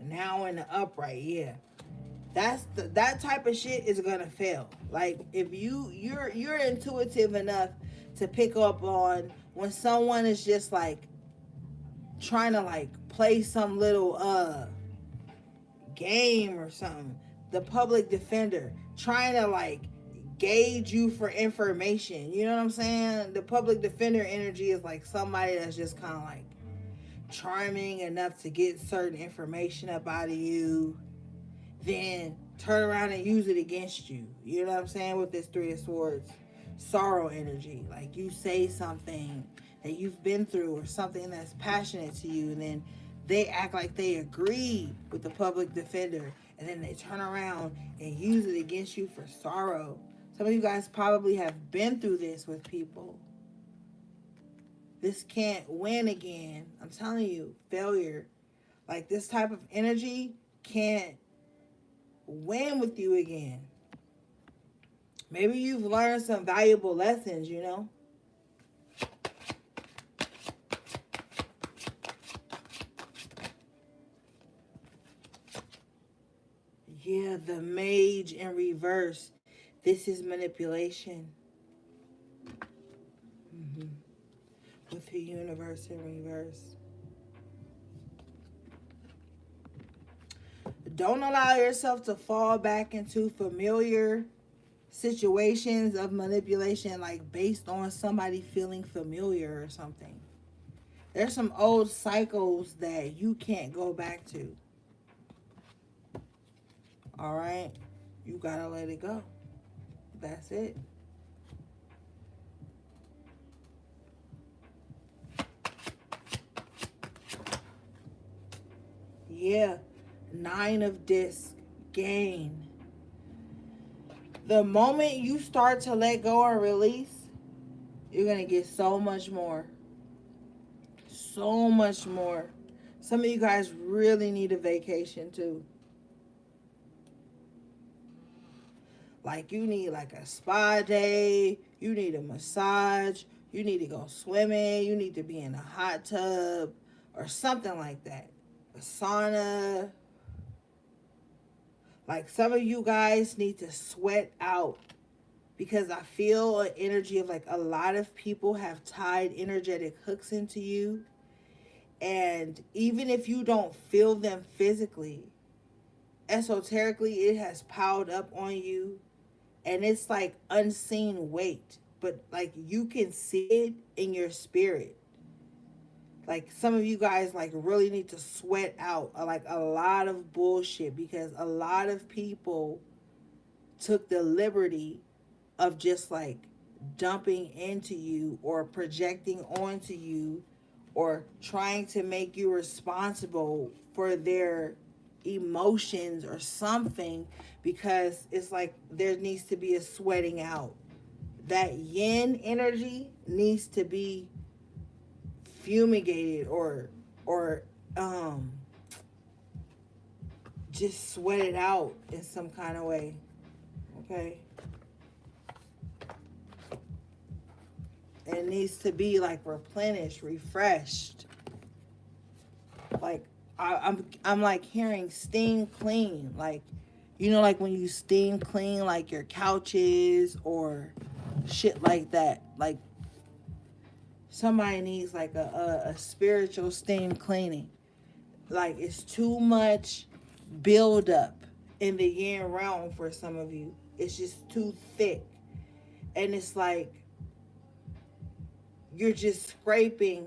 Now in the upright, yeah. That type of shit is gonna fail. Like if you're intuitive enough to pick up on when someone is just like trying to like play some little game or something. The public defender trying to like gauge you for information. You know what I'm saying? The public defender energy is like somebody that's just kind of like charming enough to get certain information up out of you, then turn around and use it against you. You know what I'm saying? With this Three of Swords sorrow energy. Like you say something that you've been through or something that's passionate to you, and then they act like they agree with the public defender, and then they turn around and use it against you for sorrow. Some of you guys probably have been through this with people. This can't win again. I'm telling you, failure. Like this type of energy can't win with you again. Maybe you've learned some valuable lessons, you know? Yeah, the mage in reverse. This is manipulation. Mm-hmm. With the universe in reverse. Don't allow yourself to fall back into familiar situations of manipulation, like based on somebody feeling familiar or something. There's some old cycles that you can't go back to. All right? You gotta let it go. That's it. Yeah. 9 of disc. Gain. The moment you start to let go and release, you're going to get so much more. So much more. Some of you guys really need a vacation too. Like you need like a spa day. You need a massage. You need to go swimming. You need to be in a hot tub or something like that. A sauna. Like some of you guys need to sweat out, because I feel an energy of like a lot of people have tied energetic hooks into you. And even if you don't feel them physically, esoterically it has piled up on you, and it's like unseen weight, but like you can see it in your spirit. Like some of you guys like really need to sweat out like a lot of bullshit, because a lot of people took the liberty of just like dumping into you or projecting onto you or trying to make you responsible for their emotions or something, because it's like there needs to be a sweating out. That yin energy needs to be fumigated or um just sweat it out in some kind of way. Okay, it needs to be like replenished, refreshed. Like I'm like hearing steam clean, like you know, like when you steam clean like your couches or shit like that. Like somebody needs like a spiritual steam cleaning. Like it's too much buildup in the yin realm for some of you. It's just too thick, and it's like you're just scraping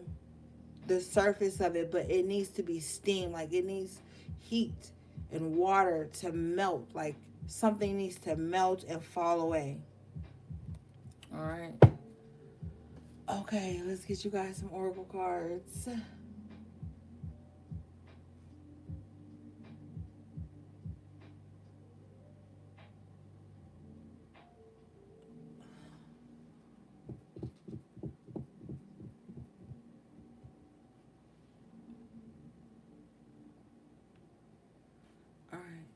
the surface of it, but it needs to be steam. Like it needs heat and water to melt. Like something needs to melt and fall away. All right. Okay, let's get you guys some oracle cards. All right.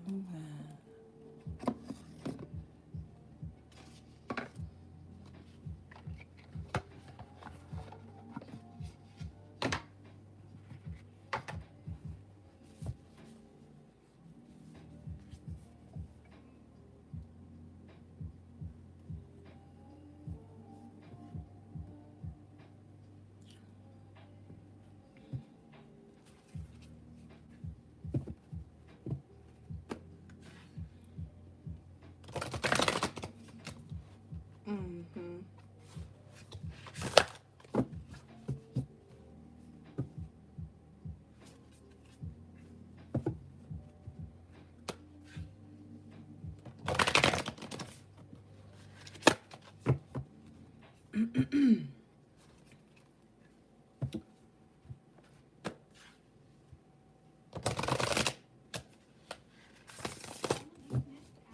Do that. Mm-hmm.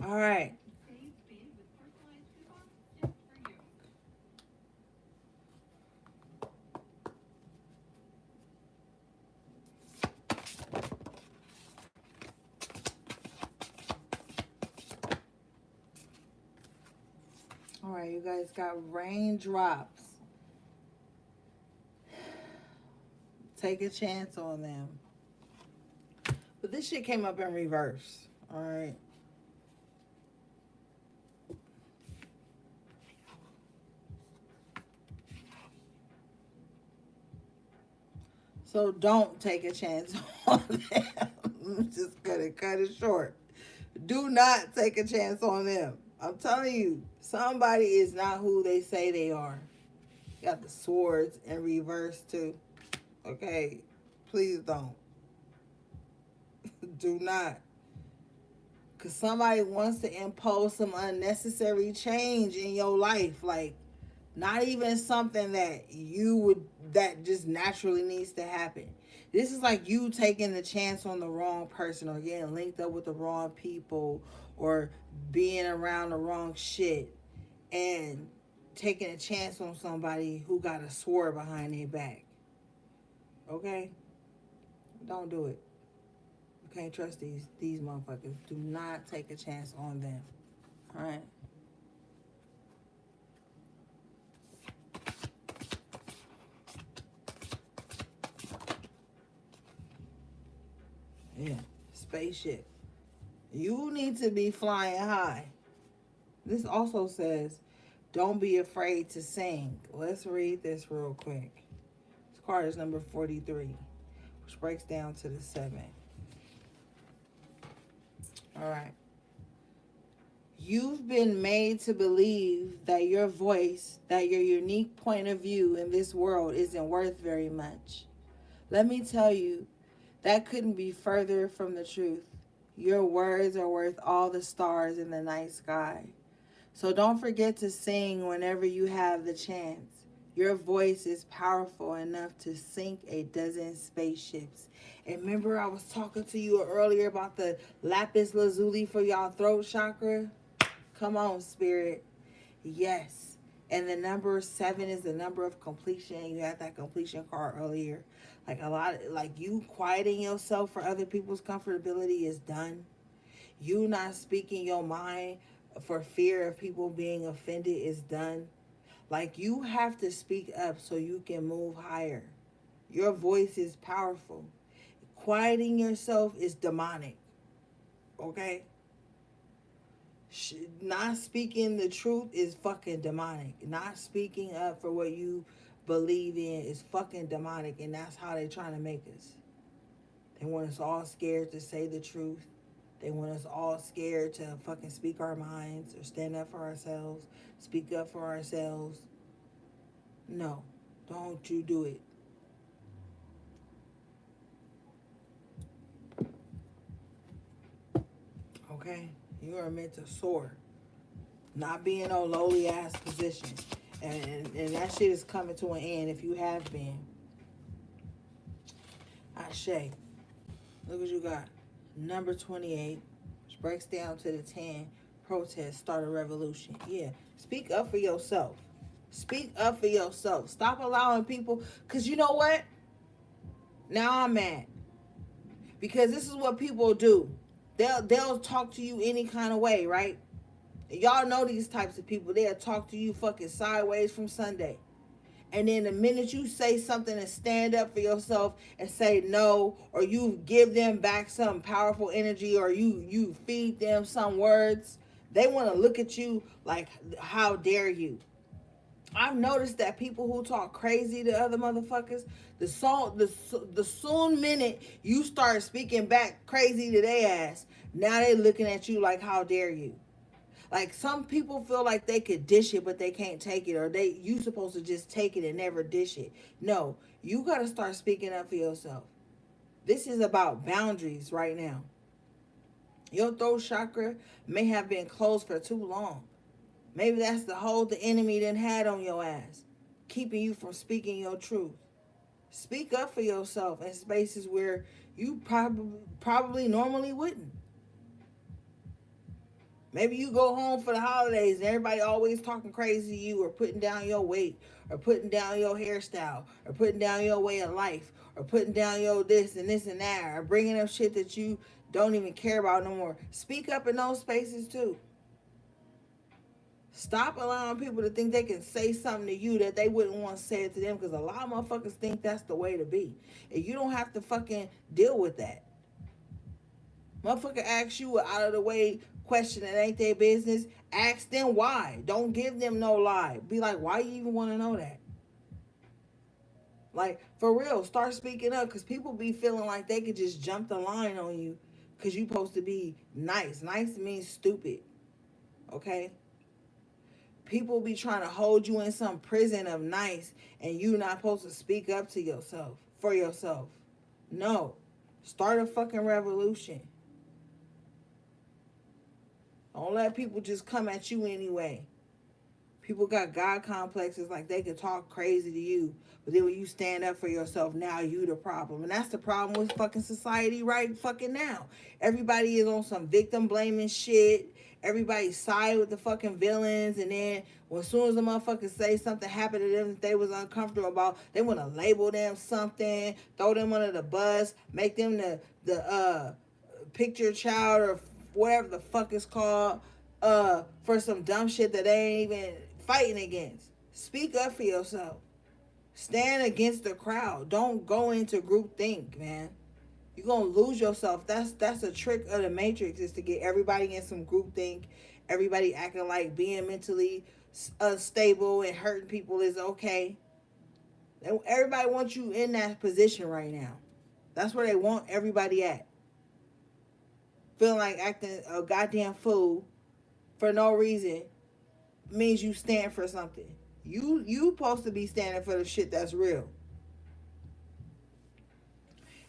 All right. All right, you guys got raindrops. Take a chance on them. But this shit came up in reverse. All right. So don't take a chance on them. I'm just gonna cut it short. Do not take a chance on them. I'm telling you, somebody is not who they say they are. Got the swords in reverse too. Okay, please don't. Do not. Because somebody wants to impose some unnecessary change in your life. Like, not even something that that just naturally needs to happen. This is like you taking the chance on the wrong person or getting linked up with the wrong people or being around the wrong shit and taking a chance on somebody who got a sword behind their back. Okay? Don't do it. You can't trust these motherfuckers. Do not take a chance on them. All right? Yeah. Spaceship. You need to be flying high. This also says, don't be afraid to sing. Let's read this real quick. This card is number 43, which breaks down to the 7. All right. You've been made to believe that your voice, that your unique point of view in this world isn't worth very much. Let me tell you, that couldn't be further from the truth. Your words are worth all the stars in the night sky. So don't forget to sing whenever you have the chance. Your voice is powerful enough to sink a dozen spaceships. And remember, I was talking to you earlier about the lapis lazuli for y'all throat chakra? Come on, spirit. Yes. And the number 7 is the number of completion. You had that completion card earlier. Like a lot of, like you quieting yourself for other people's comfortability is done. You not speaking your mind for fear of people being offended is done. Like you have to speak up so you can move higher. Your voice is powerful. Quieting yourself is demonic. Okay? Not speaking the truth is fucking demonic. Not speaking up for what you believe in is fucking demonic, and that's how they're trying to make us. They want us all scared to say the truth. They want us all scared to fucking speak our minds or stand up for ourselves, speak up for ourselves. No, don't you do it. Okay? You are meant to soar, not be in no lowly ass position. And that shit is coming to an end if you have been. Ashe. Look what you got. Number 28, which breaks down to the 10. Protest, start a revolution. Yeah. Speak up for yourself. Speak up for yourself. Stop allowing people, because you know what? Now I'm mad. Because this is what people do. They'll talk to you any kind of way, right? Y'all know these types of people. They'll talk to you fucking sideways from Sunday. And then the minute you say something and stand up for yourself and say no, or you give them back some powerful energy, or you feed them some words, they want to look at you like, how dare you? I've noticed that people who talk crazy to other motherfuckers, the soon minute you start speaking back crazy to their ass, now they looking at you like, how dare you? Like some people feel like they could dish it, but they can't take it, or you supposed to just take it and never dish it. No, you got to start speaking up for yourself. This is about boundaries right now. Your throat chakra may have been closed for too long. Maybe that's the hold the enemy done had on your ass, keeping you from speaking your truth. Speak up for yourself in spaces where you probably normally wouldn't. Maybe you go home for the holidays and everybody always talking crazy to you, or putting down your weight, or putting down your hairstyle, or putting down your way of life, or putting down your this and this and that, or bringing up shit that you don't even care about no more. Speak up in those spaces too. Stop allowing people to think they can say something to you that they wouldn't want to say it to them, because a lot of motherfuckers think that's the way to be. And you don't have to fucking deal with that. Motherfucker asks you out of the way question that ain't their business, ask them why. Don't give them no lie. Be like, why you even want to know that? Like, for real, start speaking up, because people be feeling like they could just jump the line on you because you supposed to be nice. Nice means stupid. Okay? People be trying to hold you in some prison of nice, and you not supposed to speak up to yourself, for yourself. No. Start a fucking revolution. Don't let people just come at you anyway. People got God complexes, like they can talk crazy to you, but then when you stand up for yourself, now you the problem. And that's the problem with fucking society right fucking now. Everybody is on some victim blaming shit. Everybody side with the fucking villains, and then as soon as the motherfuckers say something happened to them that they was uncomfortable about, they want to label them something, throw them under the bus, make them the picture child or whatever the fuck it's called, for some dumb shit that they ain't even fighting against. Speak up for yourself. Stand against the crowd. Don't go into group think, man. You're gonna lose yourself. That's a trick of the Matrix, is to get everybody in some group think Everybody acting like being mentally unstable and hurting people is okay. Everybody wants you in that position right now. That's where they want everybody at. Feeling like acting a goddamn fool for no reason means you stand for something. You supposed to be standing for the shit that's real.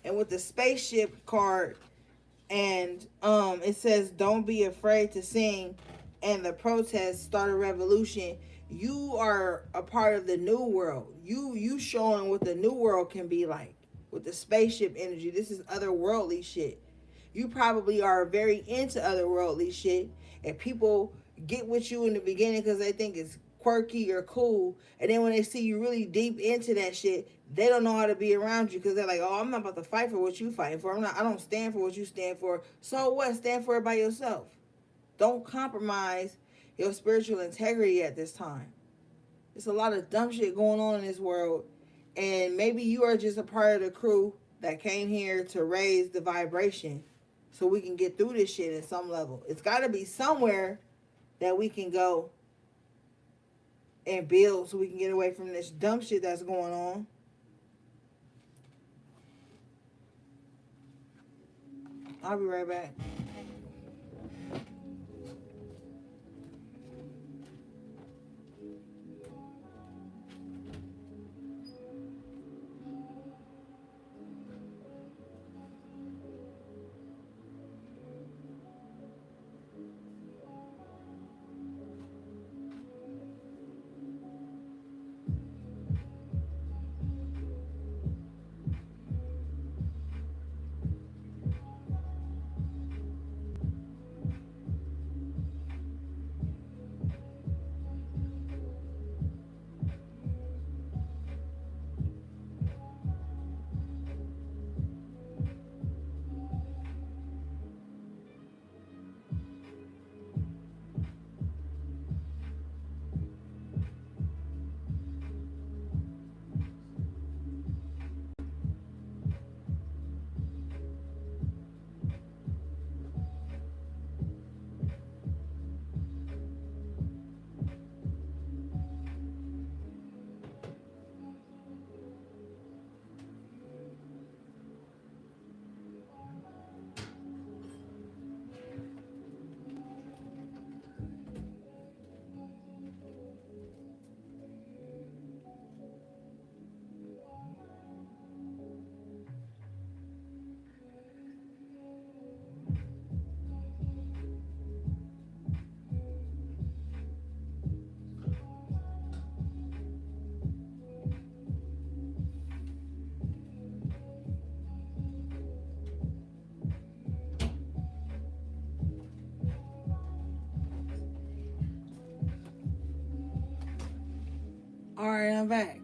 And with the spaceship card, and it says don't be afraid to sing, and the protest start a revolution. You are a part of the new world. You showing what the new world can be like with the spaceship energy. This is otherworldly shit. You probably are very into otherworldly shit, and people get with you in the beginning because they think it's quirky or cool, and then when they see you really deep into that shit, they don't know how to be around you because they're like, oh, I'm not about to fight for what you fighting for. I don't stand for what you stand for. So what? Stand for it by yourself. Don't compromise your spiritual integrity at this time. There's a lot of dumb shit going on in this world, and maybe you are just a part of the crew that came here to raise the vibration so we can get through this shit at some level. It's got to be somewhere that we can go and build so we can get away from this dumb shit that's going on. I'll be right back. All right, I'm back.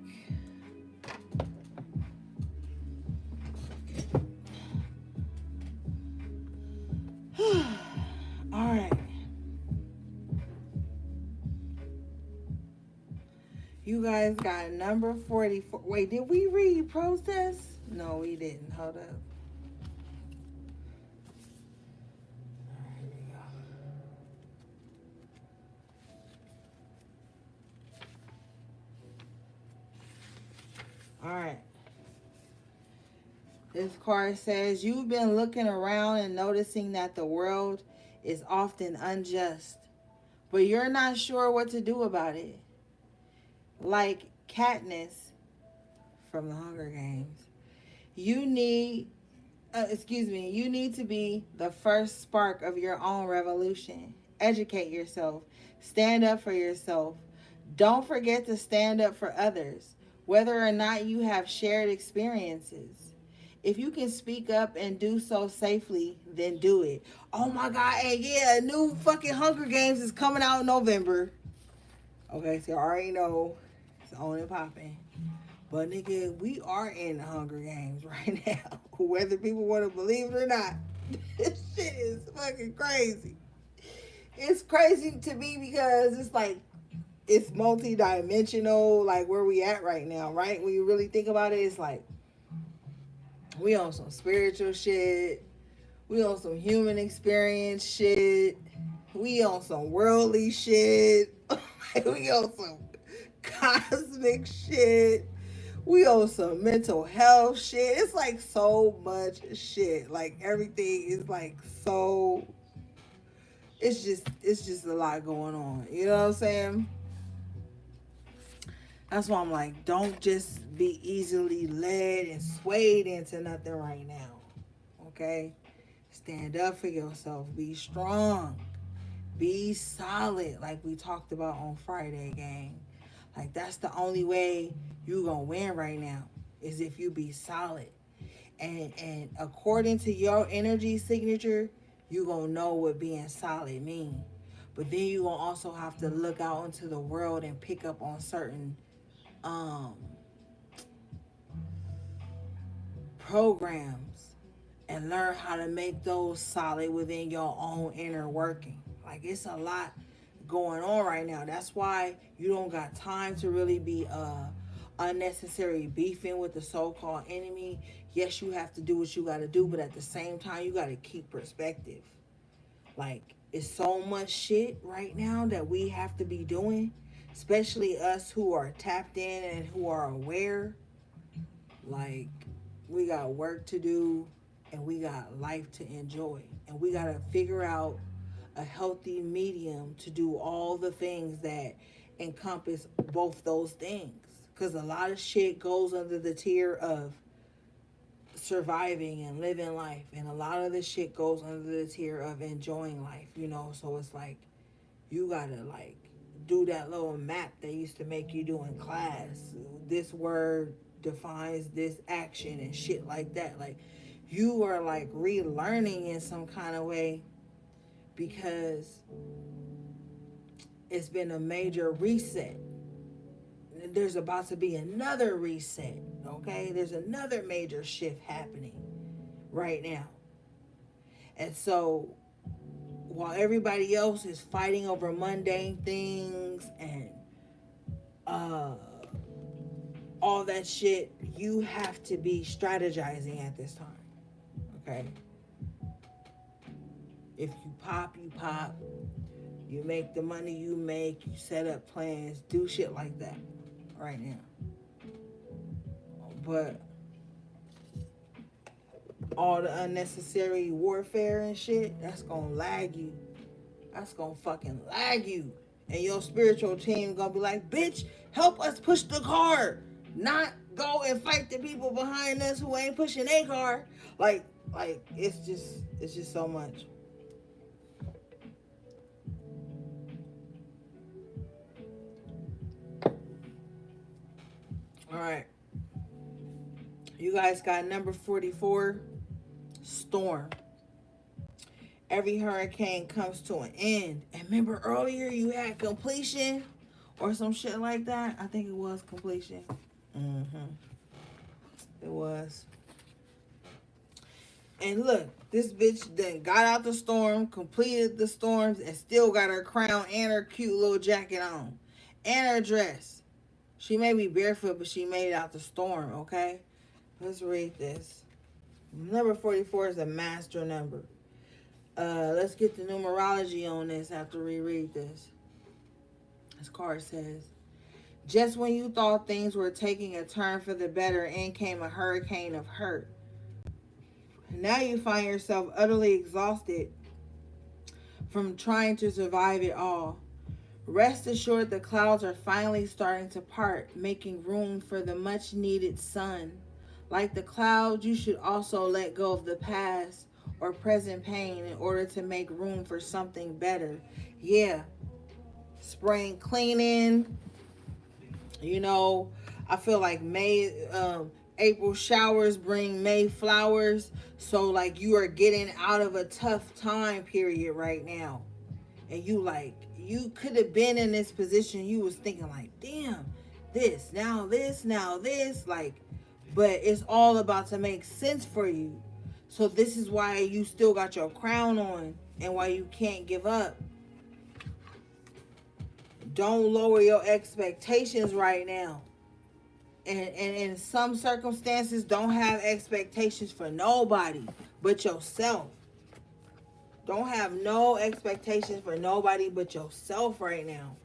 All right. You guys got number 44. Wait, did we read protest? No, we didn't. Hold up. Here we go. All right. This card says, you've been looking around and noticing that the world is often unjust, but you're not sure what to do about it. Like Katniss from the Hunger Games, you need you need to be the first spark of your own revolution. Educate yourself. Stand up for yourself. Don't forget to stand up for others, whether or not you have shared experiences. If you can speak up and do so safely, then do it. Oh my God, and yeah, a new fucking Hunger Games is coming out in November. Okay, so you already know it's on and popping. But nigga, we are in the Hunger Games right now. Whether people want to believe it or not. This shit is fucking crazy. It's crazy to me because it's like, it's multi-dimensional, like where we at right now, right? When you really think about it, it's like, we on some spiritual shit. We on some human experience shit. We on some worldly shit. We on some cosmic shit. We on some mental health shit. It's like so much shit. Like everything is like so. It's just a lot going on. You know what I'm saying? That's why I'm like, don't just be easily led and swayed into nothing right now. Okay? Stand up for yourself. Be strong. Be solid, like we talked about on Friday, gang. Like that's the only way you gonna win right now is if you be solid. And according to your energy signature, you gonna know what being solid mean. But then you gonna also have to look out into the world and pick up on certain um programs and learn how to make those solid within your own inner working. Like it's a lot going on right now. That's why you don't got time to really be unnecessary beefing with the so-called enemy. Yes, you have to do what you got to do, but at the same time, you got to keep perspective. Like it's so much shit right now that we have to be doing, especially us who are tapped in and who are aware. Like we got work to do and we got life to enjoy, and we got to figure out a healthy medium to do all the things that encompass both those things, because a lot of shit goes under the tier of surviving and living life, and a lot of the shit goes under the tier of enjoying life, you know. So it's like you gotta like do that little map they used to make you do in class. This word defines this action and shit like that. Like you are like relearning in some kind of way, because it's been a major reset. There's about to be another reset, okay? There's another major shift happening right now. And so while everybody else is fighting over mundane things and all that shit, you have to be strategizing at this time, okay? If you pop, you pop. You make the money you make. You set up plans. Do shit like that right now. But all the unnecessary warfare and shit, that's gonna lag you. That's gonna fucking lag you. And your spiritual team gonna be like, bitch, help us push the car. Not go and fight the people behind us who ain't pushing their car. Like it's just so much. All right. You guys got number 44, storm. Every hurricane comes to an end. And remember earlier you had completion or some shit like that? I think it was completion. It was. And look, this bitch then got out the storm, completed the storms, and still got her crown and her cute little jacket on. And her dress. She may be barefoot, but she made it out the storm, okay? Let's read this. Number 44 is a master number. Let's get the numerology on this after we read this. This card says, just when you thought things were taking a turn for the better, in came a hurricane of hurt. Now you find yourself utterly exhausted from trying to survive it all. Rest assured the clouds are finally starting to part, making room for the much needed sun. Like the clouds, you should also let go of the past or present pain in order to make room for something better. Yeah. Spring cleaning. You know, I feel like April showers bring May flowers. So like you are getting out of a tough time period right now. And you could have been in this position. You was thinking like, damn, this, now this, now this. Like, but it's all about to make sense for you. So this is why you still got your crown on and why you can't give up. Don't lower your expectations right now. And in some circumstances, don't have expectations for nobody but yourself. Don't have no expectations for nobody but yourself right now.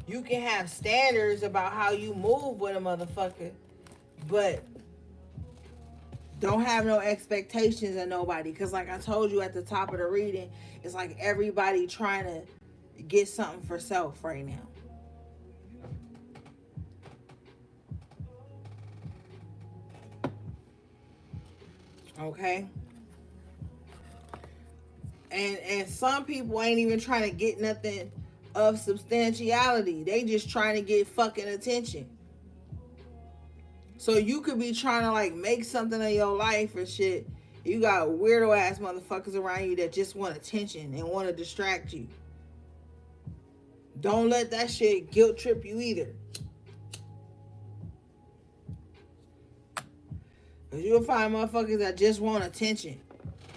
You can have standards about how you move with a motherfucker, but don't have no expectations of nobody. Because like I told you at the top of the reading, it's like everybody trying to get something for self right now. Okay? And some people ain't even trying to get nothing of substantiality. They just trying to get fucking attention. So you could be trying to like make something of your life and shit. You got weirdo ass motherfuckers around you that just want attention and want to distract you. Don't let that shit guilt trip you either. Cause you'll find motherfuckers that just want attention.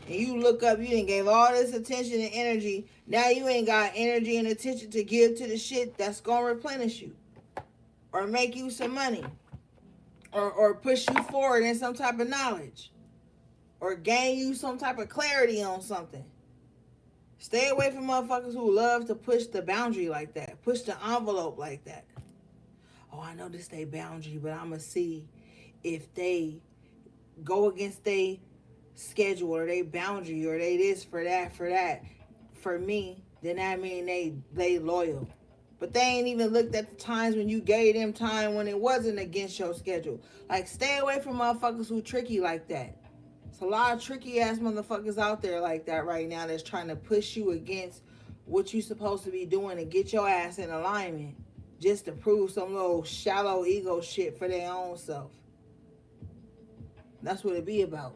And you look up, you done gave all this attention and energy. Now you ain't got energy and attention to give to the shit that's gonna replenish you. Or make you some money. Or push you forward in some type of knowledge. Or gain you some type of clarity on something. Stay away from motherfuckers who love to push the boundary like that. Push the envelope like that. Oh, I know this they boundary, but I'm going to see if they go against they schedule or they boundary or they this for that. For me, then that mean they loyal. But they ain't even looked at the times when you gave them time when it wasn't against your schedule. Like, stay away from motherfuckers who tricky like that. It's a lot of tricky ass motherfuckers out there like that right now that's trying to push you against what you supposed to be doing and get your ass in alignment just to prove some little shallow ego shit for their own self. That's what it be about.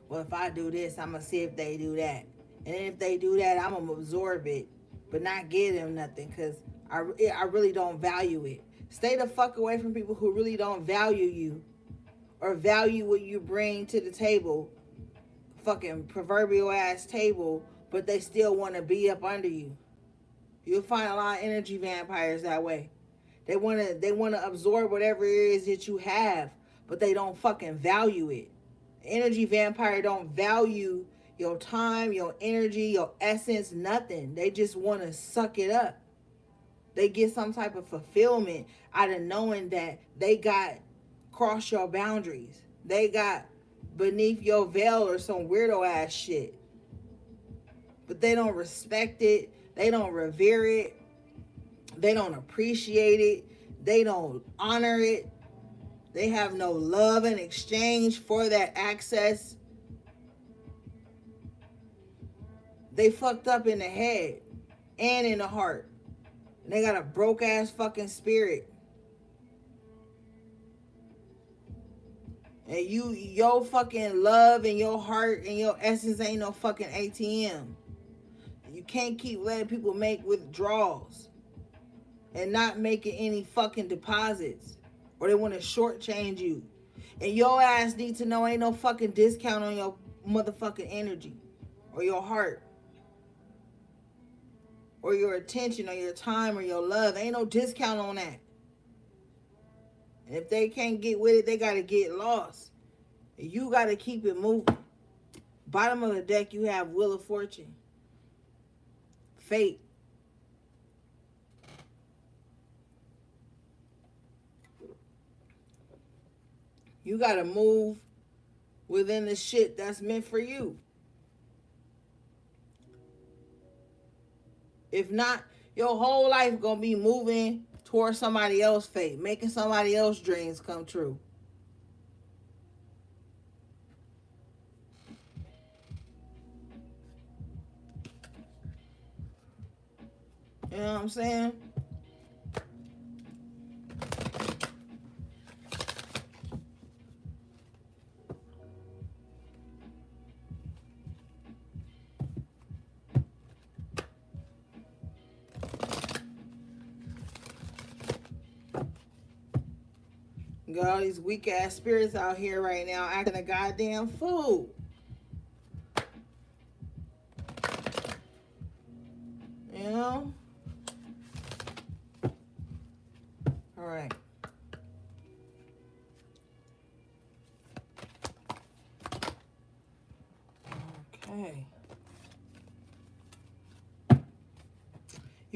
Well, if I do this, I'm going to see if they do that. And if they do that, I'm going to absorb it, but not give them nothing because I really don't value it. Stay the fuck away from people who really don't value you or value what you bring to the table, fucking proverbial ass table, but they still want to be up under you. You'll find a lot of energy vampires that way. They want to absorb whatever it is that you have, but they don't fucking value it. Energy vampire don't value your time, your energy, your essence, nothing. They just want to suck it up. They get some type of fulfillment out of knowing that they got cross your boundaries. They got beneath your veil or some weirdo ass shit. But they don't respect it. They don't revere it. They don't appreciate it. They don't honor it. They have no love in exchange for that access. They fucked up in the head and in the heart. And they got a broke ass fucking spirit. And your fucking love and your heart and your essence ain't no fucking ATM. You can't keep letting people make withdrawals and not making any fucking deposits. Or they want to shortchange you. And your ass need to know ain't no fucking discount on your motherfucking energy. Or your heart. Or your attention or your time or your love. Ain't no discount on that. And if they can't get with it, they got to get lost. You got to keep it moving. Bottom of the deck, you have Wheel of Fortune. Fate. You got to move within the shit that's meant for you. If not, your whole life going to be moving towards somebody else's fate, making somebody else's dreams come true. You know what I'm saying? Got all these weak ass spirits out here right now acting a goddamn fool. You know? All right.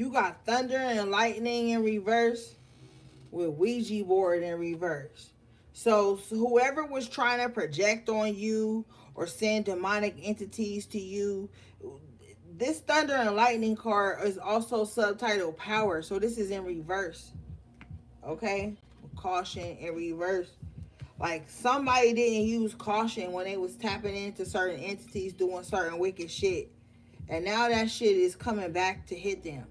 You got thunder and lightning in reverse with Ouija board in reverse. So whoever was trying to project on you or send demonic entities to you, this thunder and lightning card is also subtitled power. So this is in reverse. Okay? Caution in reverse. Like somebody didn't use caution when they was tapping into certain entities doing certain wicked shit. And now that shit is coming back to hit them.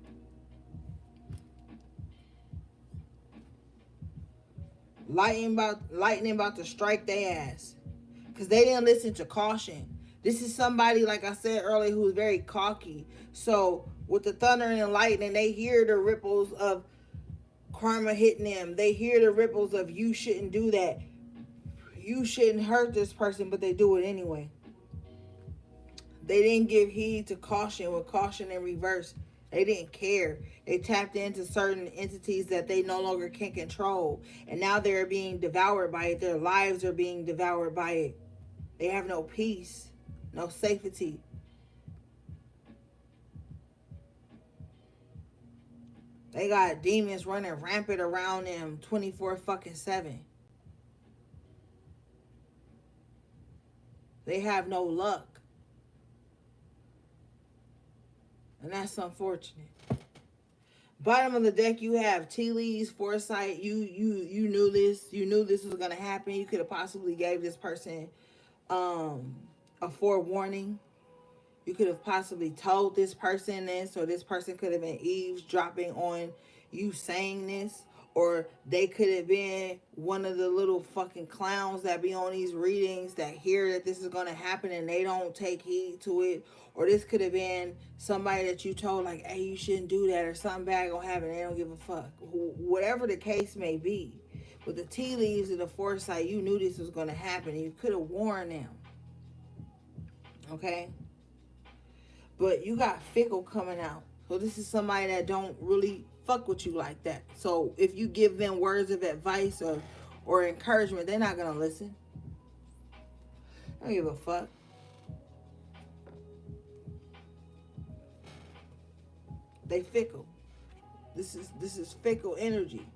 Lightning about to strike their ass. Because they didn't listen to caution. This is somebody, like I said earlier, who's very cocky. So with the thunder and lightning, they hear the ripples of karma hitting them. They hear the ripples of you shouldn't do that. You shouldn't hurt this person, but they do it anyway. They didn't give heed to caution with caution in reverse. They didn't care. They tapped into certain entities that they no longer can control. And now they're being devoured by it. Their lives are being devoured by it. They have no peace, no safety. They got demons running rampant around them 24 fucking 7. They have no luck. And that's unfortunate. Bottom of the deck, you have tea leaves, foresight. You knew this. You knew this was gonna happen. You could have possibly gave this person a forewarning. You could have possibly told this person this, or this person could have been eavesdropping on you saying this, or they could have been one of the little fucking clowns that be on these readings that hear that this is going to happen and they don't take heed to it. Or this could have been somebody that you told, like, hey, you shouldn't do that, or something bad gonna happen. They don't give a fuck. Whatever the case may be. With the tea leaves and the foresight, you knew this was going to happen and you could have warned them. Okay? But you got fickle coming out. So this is somebody that don't really fuck with you like that. So if you give them words of advice or encouragement, they're not going to listen. I don't give a fuck. They fickle. This is fickle energy.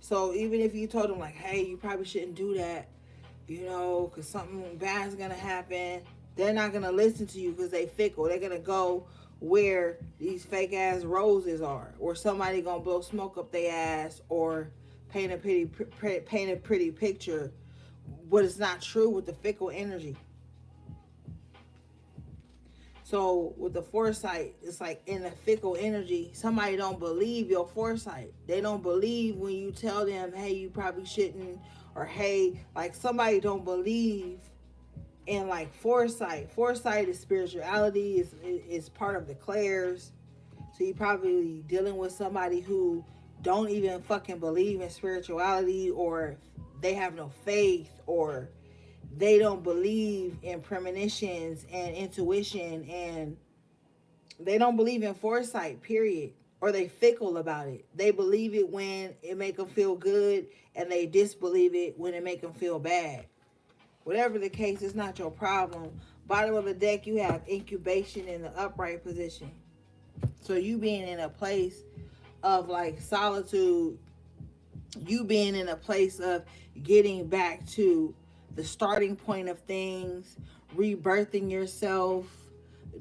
So even if you told them, like, hey, you probably shouldn't do that, because something bad's going to happen, they're not going to listen to you because they fickle. They're going to go where these fake ass roses are, or somebody going to blow smoke up their ass, or paint a pretty picture, but it's not true with the fickle energy. So with the foresight, it's like in the fickle energy, somebody don't believe your foresight. They don't believe when you tell them, hey, you probably shouldn't, or hey, like somebody don't believe in like foresight. Foresight is spirituality, is part of the clairs. So you probably dealing with somebody who don't even fucking believe in spirituality, or they have no faith, or they don't believe in premonitions and intuition, and they don't believe in foresight, period. Or they fickle about it. They believe it when it make them feel good, and they disbelieve it when it make them feel bad. Whatever the case, it's not your problem. Bottom of the deck, you have incubation in the upright position. So you being in a place of like solitude, you being in a place of getting back to the starting point of things, rebirthing yourself,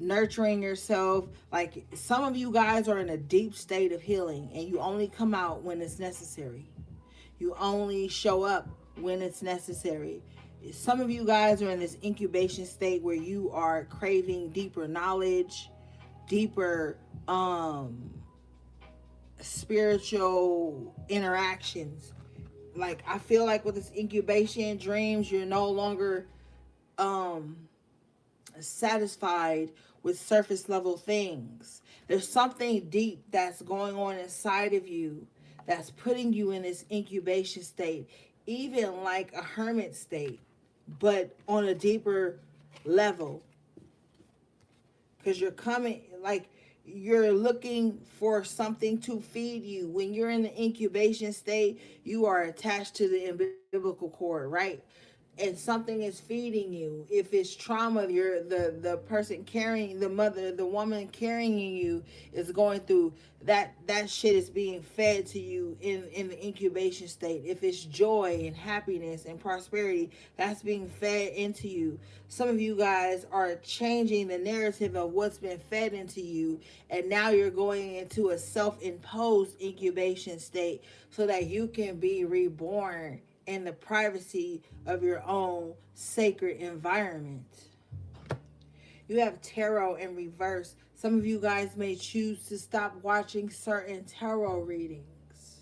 nurturing yourself. Like some of you guys are in a deep state of healing, and you only come out when it's necessary. You only show up when it's necessary. Some of you guys are in this incubation state where you are craving deeper knowledge, deeper spiritual interactions. Like I feel like with this incubation dreams, you're no longer satisfied with surface level things. There's something deep that's going on inside of you that's putting you in this incubation state, even like a hermit state, but on a deeper level. Because you're coming, like, you're looking for something to feed you. When you're in the incubation state, you are attached to the umbilical cord, right? and something is feeding you. If it's trauma, you're the person carrying, the mother, the woman carrying you is going through that shit is being fed to you in the incubation state. If it's joy and happiness and prosperity, that's being fed into you. Some of you guys are changing the narrative of what's been fed into you, and now you're going into a self-imposed incubation state so that you can be reborn in the privacy of your own sacred environment. You have tarot in reverse. Some of you guys may choose to stop watching certain tarot readings.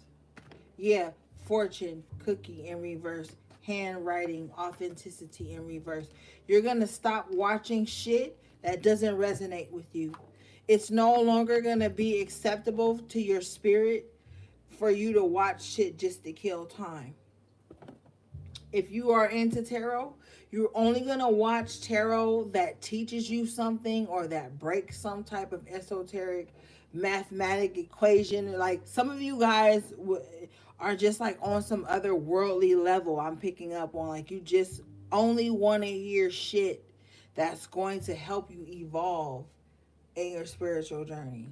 Yeah, fortune cookie in reverse, handwriting, authenticity in reverse. You're going to stop watching shit that doesn't resonate with you. It's no longer going to be acceptable to your spirit for you to watch shit just to kill time. If you are into tarot, you're only going to watch tarot that teaches you something or that breaks some type of esoteric mathematic equation. Like some of you guys are just like on some other worldly level. I'm picking up on like you just only want to hear shit that's going to help you evolve in your spiritual journey.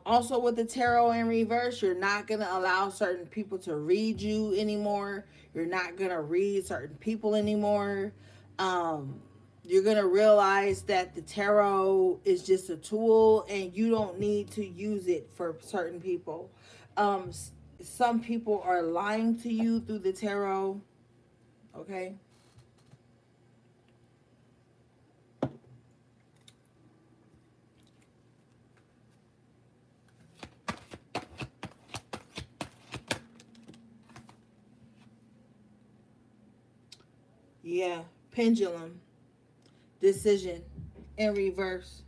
Also with the tarot in reverse, you're not going to allow certain people to read you anymore. You're not going to read certain people anymore. Um, you're going to realize that the tarot is just a tool and you don't need to use it for certain people. Some people are lying to you through the tarot. Okay. Yeah. Pendulum. Decision in reverse.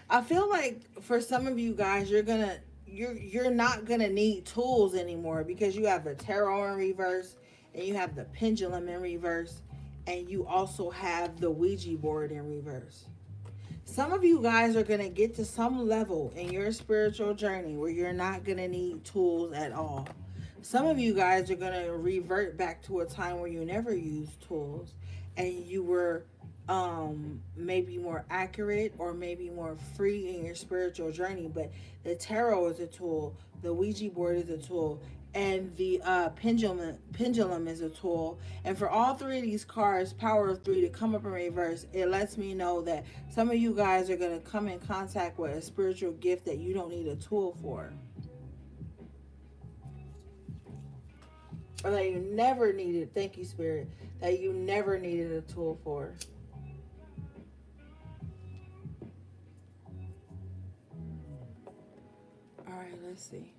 I feel like for some of you guys, you're not gonna need tools anymore because you have the tarot in reverse and you have the pendulum in reverse and you also have the Ouija board in reverse. Some of you guys are gonna get to some level in your spiritual journey where you're not gonna need tools at all. Some of you guys are gonna revert back to a time where you never used tools and you were maybe more accurate or maybe more free in your spiritual journey. But the tarot is a tool, the Ouija board is a tool, and the pendulum is a tool. And for all three of these cards, power of three, to come up in reverse, it lets me know that some of you guys are going to come in contact with a spiritual gift that you don't need a tool for, or that you never needed. Thank you, Spirit. That you never needed a tool for. All right, let's see.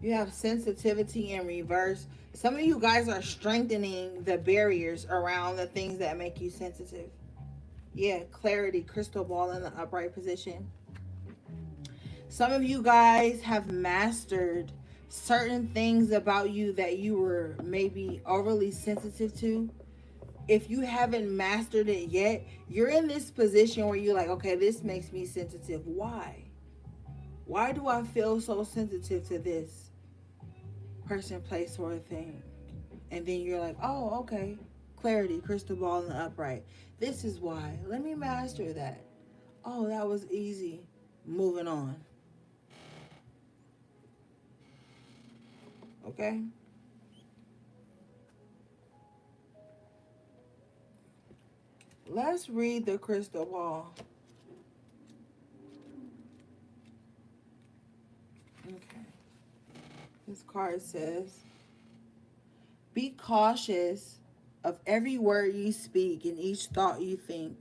You have sensitivity in reverse. Some of you guys are strengthening the barriers around the things that make you sensitive. Yeah, clarity, crystal ball in the upright position. Some of you guys have mastered certain things about you that you were maybe overly sensitive to. If you haven't mastered it yet, you're in this position where you're like, okay, this makes me sensitive. Why? Why do I feel so sensitive to this person, place, or thing? And then you're like, oh, okay. Clarity, crystal ball, and upright. This is why. Let me master that. Oh, that was easy. Moving on. Okay? Let's read the crystal ball. Okay. This card says, be cautious of every word you speak and each thought you think.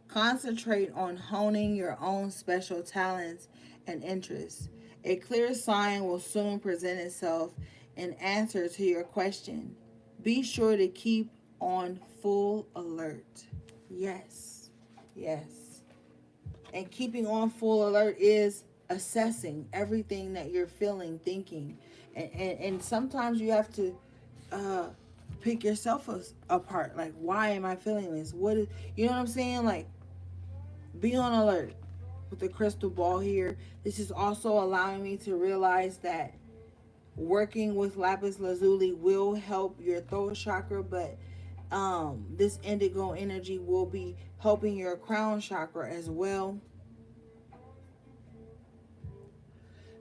Concentrate on honing your own special talents and interests. A clear sign will soon present itself in answer to your question. Be sure to keep on full alert. Yes. Yes. And keeping on full alert is assessing everything that you're feeling, thinking, And sometimes you have to uh pick yourself apart. Like, why am I feeling this? What is, you know what I'm saying? Like, be on alert with the crystal ball here. This is also allowing me to realize that working with lapis lazuli will help your throat chakra, but this indigo energy will be helping your crown chakra as well.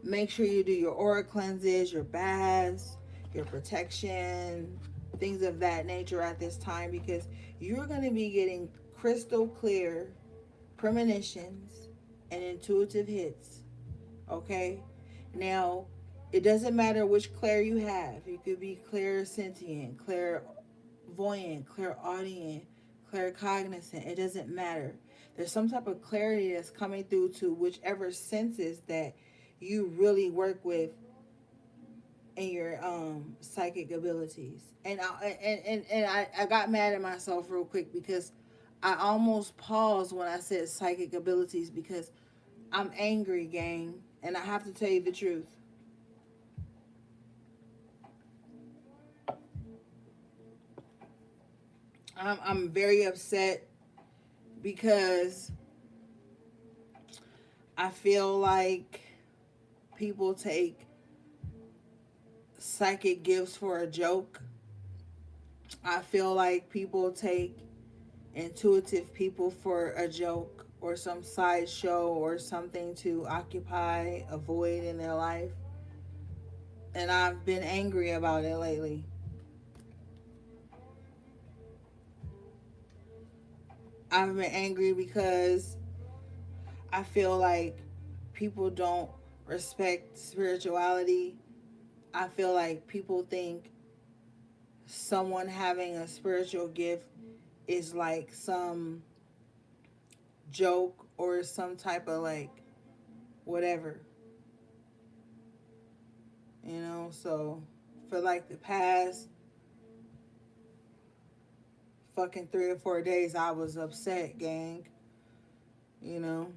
Make sure you do your aura cleanses, your baths, your protection, things of that nature at this time, because you're going to be getting crystal clear premonitions and intuitive hits. Okay? Now, it doesn't matter which clair you have. You could be clairsentient, clairvoyant, clairaudient, claircognizant. It doesn't matter. There's some type of clarity that's coming through to whichever senses that you really work with in your psychic abilities. And I got mad at myself real quick because I almost paused when I said psychic abilities, because I'm angry, gang, and I have to tell you the truth. I'm very upset because I feel like people take psychic gifts for a joke. I feel like people take intuitive people for a joke or some sideshow or something to occupy a void in their life. And I've been angry about it lately. I've been angry because I feel like people don't respect spirituality. I feel like people think someone having a spiritual gift is like some joke or some type of like whatever, you know. So for like the past fucking 3 or 4 days, I was upset, gang, you know.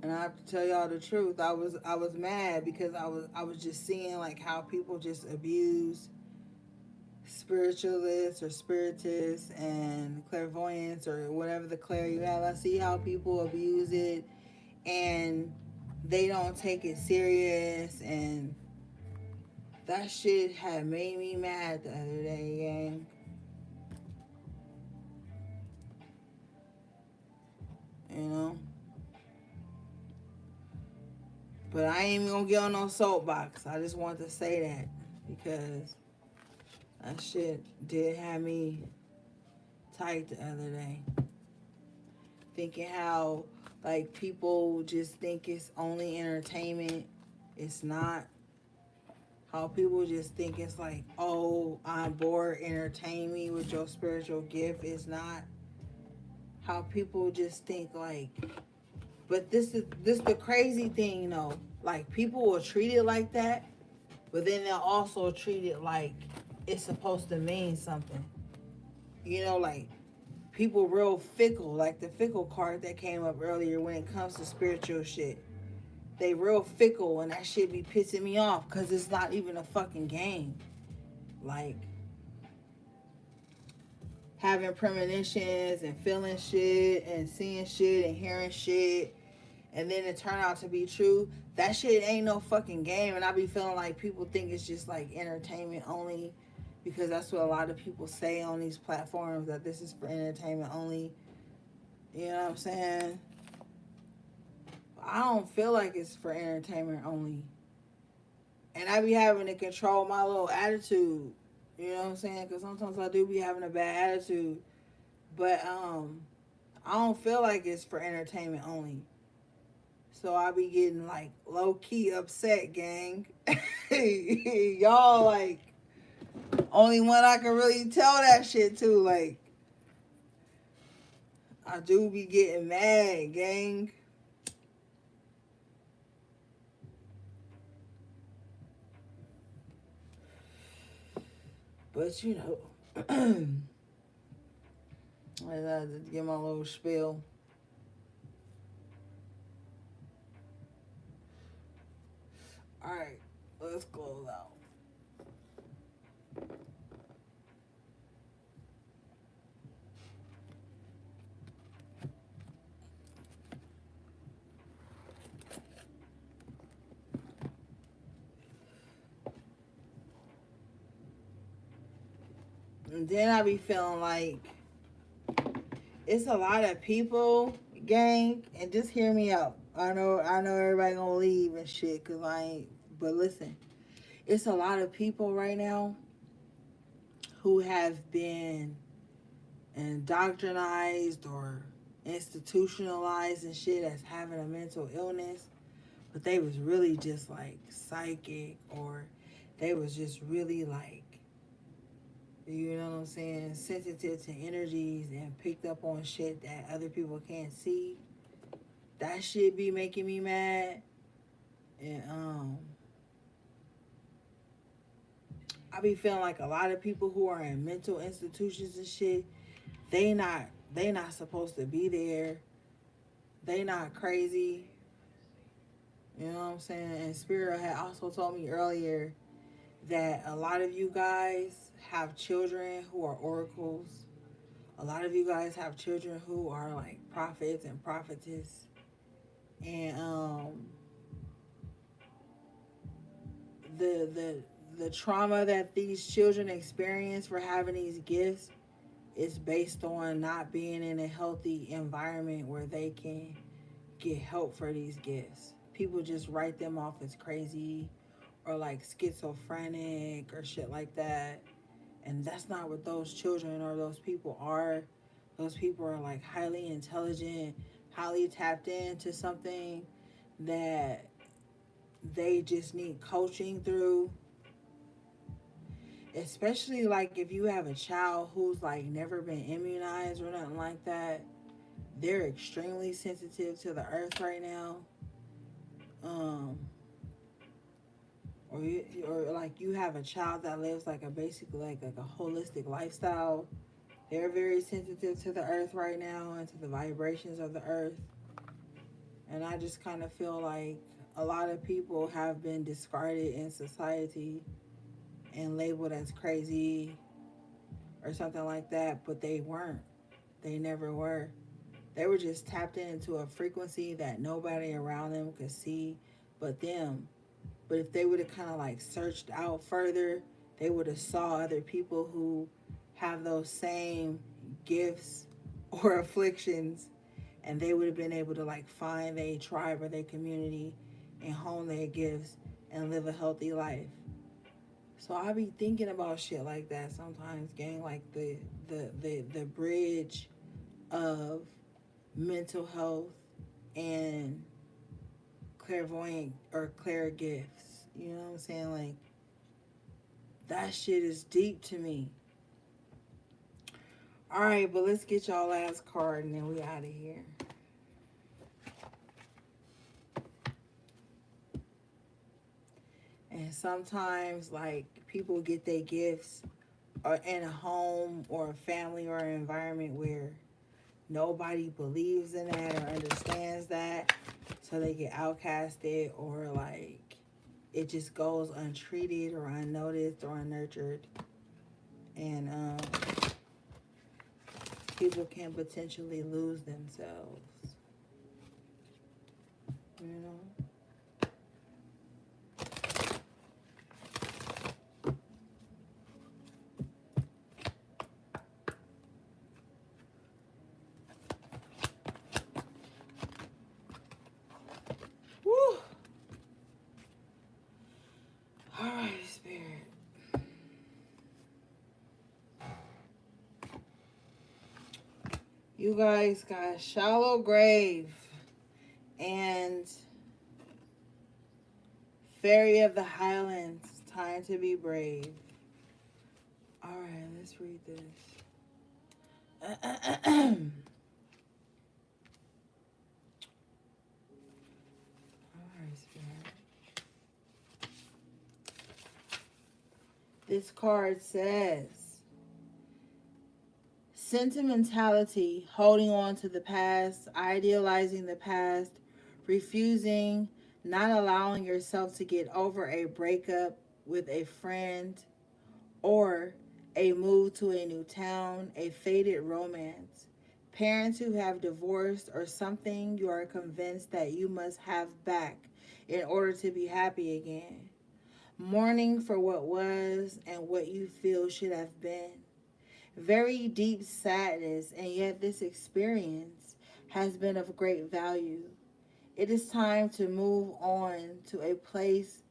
And I have to tell y'all the truth, I was mad because I was just seeing like how people just abuse spiritualists or spiritists and clairvoyance or whatever the clair you have. I see how people abuse it and they don't take it serious, and that shit had made me mad the other day, gang. You know? But I ain't even gonna get on no soapbox. I just want to say that because that shit did have me tight the other day. Thinking how like people just think it's only entertainment. It's not. How people just think it's like, oh, I'm bored, entertain me with your spiritual gift. It's not. How people just think like, but this the crazy thing, though. Like, people will treat it like that, but then they'll also treat it like it's supposed to mean something. You know, like people real fickle, like the fickle card that came up earlier when it comes to spiritual shit. They real fickle, and that shit be pissing me off because it's not even a fucking game. Like, having premonitions and feeling shit and seeing shit and hearing shit, and then it turn out to be true. That shit ain't no fucking game. And I be feeling like people think it's just like entertainment only, because that's what a lot of people say on these platforms, that this is for entertainment only. You know what I'm saying? I don't feel like it's for entertainment only. And I be having to control my little attitude. You know what I'm saying? Because sometimes I do be having a bad attitude. But I don't feel like it's for entertainment only. So I be getting like low key upset, gang. Y'all like only one I can really tell that shit to. Like, I do be getting mad, gang. But you know, I had to get my little spiel. All right, let's close out. And then I be feeling like it's a lot of people, gang, and just hear me out. I know everybody gonna leave and shit, cause I ain't. But listen, it's a lot of people right now who have been indoctrinized or institutionalized and shit as having a mental illness, but they was really just like psychic, or they was just really like, you know what I'm saying, sensitive to energies and picked up on shit that other people can't see. That shit be making me mad. And I be feeling like a lot of people who are in mental institutions and shit, they not they not supposed to be there. They not crazy. You know what I'm saying? And Spirit had also told me earlier that a lot of you guys have children who are oracles. A lot of you guys have children who are like prophets and prophetess. And the trauma that these children experience for having these gifts is based on not being in a healthy environment where they can get help for these gifts. People just write them off as crazy or like schizophrenic or shit like that. And that's not what those children or those people are. Those people are like highly intelligent, highly tapped into something that they just need coaching through. Especially like if you have a child who's like never been immunized or nothing like that, they're extremely sensitive to the earth right now. Um, or like you have a child that lives like a basically like a holistic lifestyle. They're very sensitive to the earth right now and to the vibrations of the earth. And I just kind of feel like a lot of people have been discarded in society and labeled as crazy or something like that, but they weren't. They never were. They were just tapped into a frequency that nobody around them could see but them. But if they would have kind of like searched out further, they would have saw other people who have those same gifts or afflictions, and they would have been able to like find their tribe or their community and hone their gifts and live a healthy life. So I be thinking about shit like that sometimes, gang, like the bridge of mental health and clairvoyant or clair gifts. You know what I'm saying? Like that shit is deep to me. All right, but let's get y'all last card and then we out of here. And sometimes like people get their gifts or in a home or a family or an environment where nobody believes in that or understands that, so they get outcasted or like it just goes untreated or unnoticed or unnurtured, and people can potentially lose themselves, you know. Woo. All right, Spirit. You guys got Shallow Grave and Fairy of the Highlands, Time to Be Brave. All right, let's read this. All right, Spirit. This card says sentimentality, holding on to the past, idealizing the past, refusing not allowing yourself to get over a breakup with a friend or a move to a new town, a faded romance. Parents who have divorced or something you are convinced that you must have back in order to be happy again. Mourning for what was and what you feel should have been. Very deep sadness, and yet this experience has been of great value. It is time to move on to a place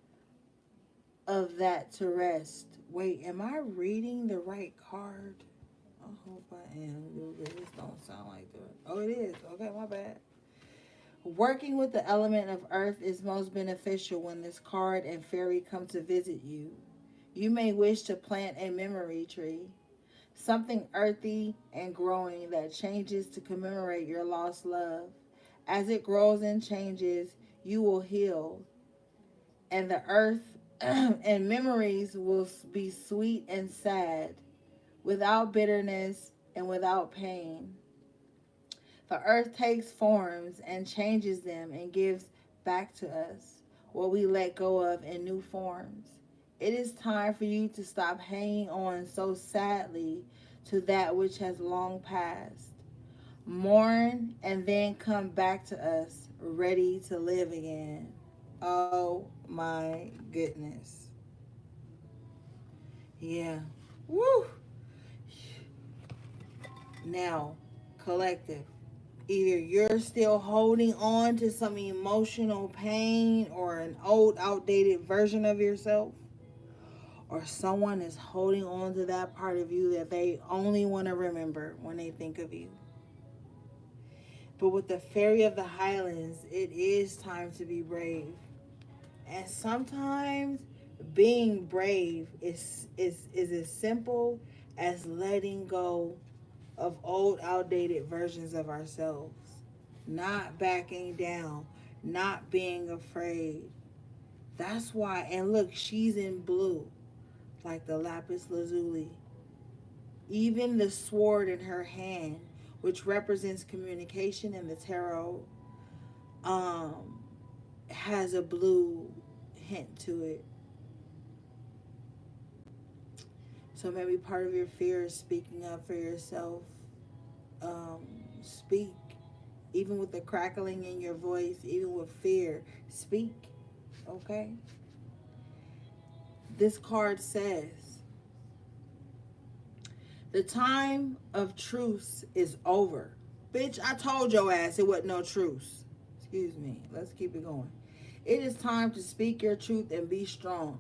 of that to rest. Wait, am I reading the right card? I hope I am. This don't sound like that. Oh, it is. Okay, my bad. Working with the element of earth is most beneficial when this card and fairy come to visit you. You may wish to plant a memory tree, something earthy and growing that changes to commemorate your lost love. As it grows and changes, you will heal, and the earth and memories will be sweet and sad, without bitterness and without pain. The earth takes forms and changes them and gives back to us what we let go of in new forms. It is time for you to stop hanging on so sadly to that which has long passed. Mourn and then come back to us ready to live again. Oh my goodness. Yeah. Woo. Now, collective. Either you're still holding on to some emotional pain or an old, outdated version of yourself, or someone is holding on to that part of you that they only want to remember when they think of you. But with the Fairy of the Highlands, it is time to be brave. And sometimes being brave is as simple as letting go of old, outdated versions of ourselves, not backing down, not being afraid. That's why, and look, she's in blue, like the lapis lazuli. Even the sword in her hand, which represents communication in the tarot, um, has a blue hint to it. So maybe part of your fear is speaking up for yourself. Um, Speak, even with the crackling in your voice, even with fear. Speak, okay? This card says, the time of truce is over. Bitch, I told your ass it wasn't no truce. Excuse me. Let's keep it going. It is time to speak your truth and be strong.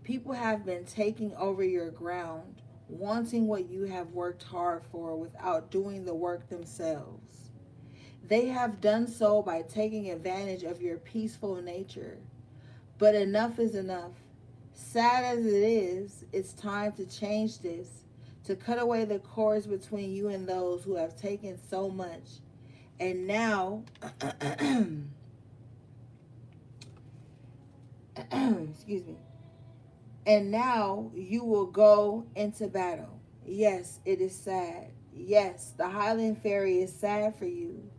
People have been taking over your ground, wanting what you have worked hard for without doing the work themselves. They have done so by taking advantage of your peaceful nature. But enough is enough. Sad as it is, it's time to change this, to cut away the cords between you and those who have taken so much. And now, excuse me, and now you will go into battle. Yes, it is sad. Yes, the Highland Fairy is sad for you.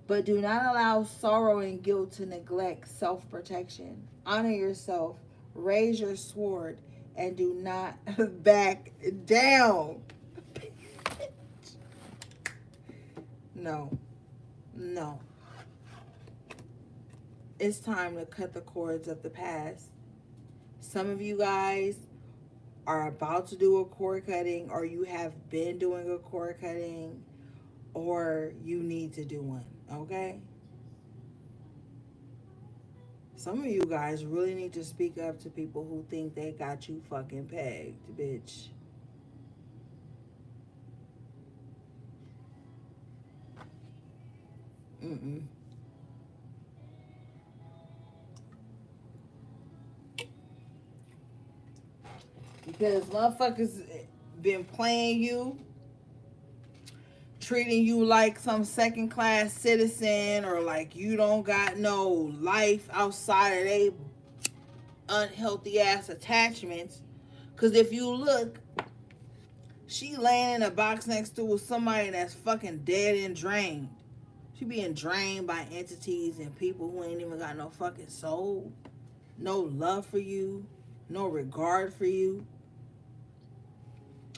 But do not allow sorrow and guilt to neglect self protection. Honor yourself, raise your sword, and do not back down. No, no. It's time to cut the cords of the past. Some of you guys are about to do a cord cutting, or you have been doing a cord cutting, or you need to do one, okay? Some of you guys really need to speak up to people who think they got you fucking pegged, bitch. Mm-mm. Because motherfuckers been playing you, treating you like some second class citizen, or like you don't got no life outside of they unhealthy ass attachments. Because if you look, she laying in a box next to somebody that's fucking dead and drained. She being drained by entities and people who ain't even got no fucking soul, no love for you, no regard for you.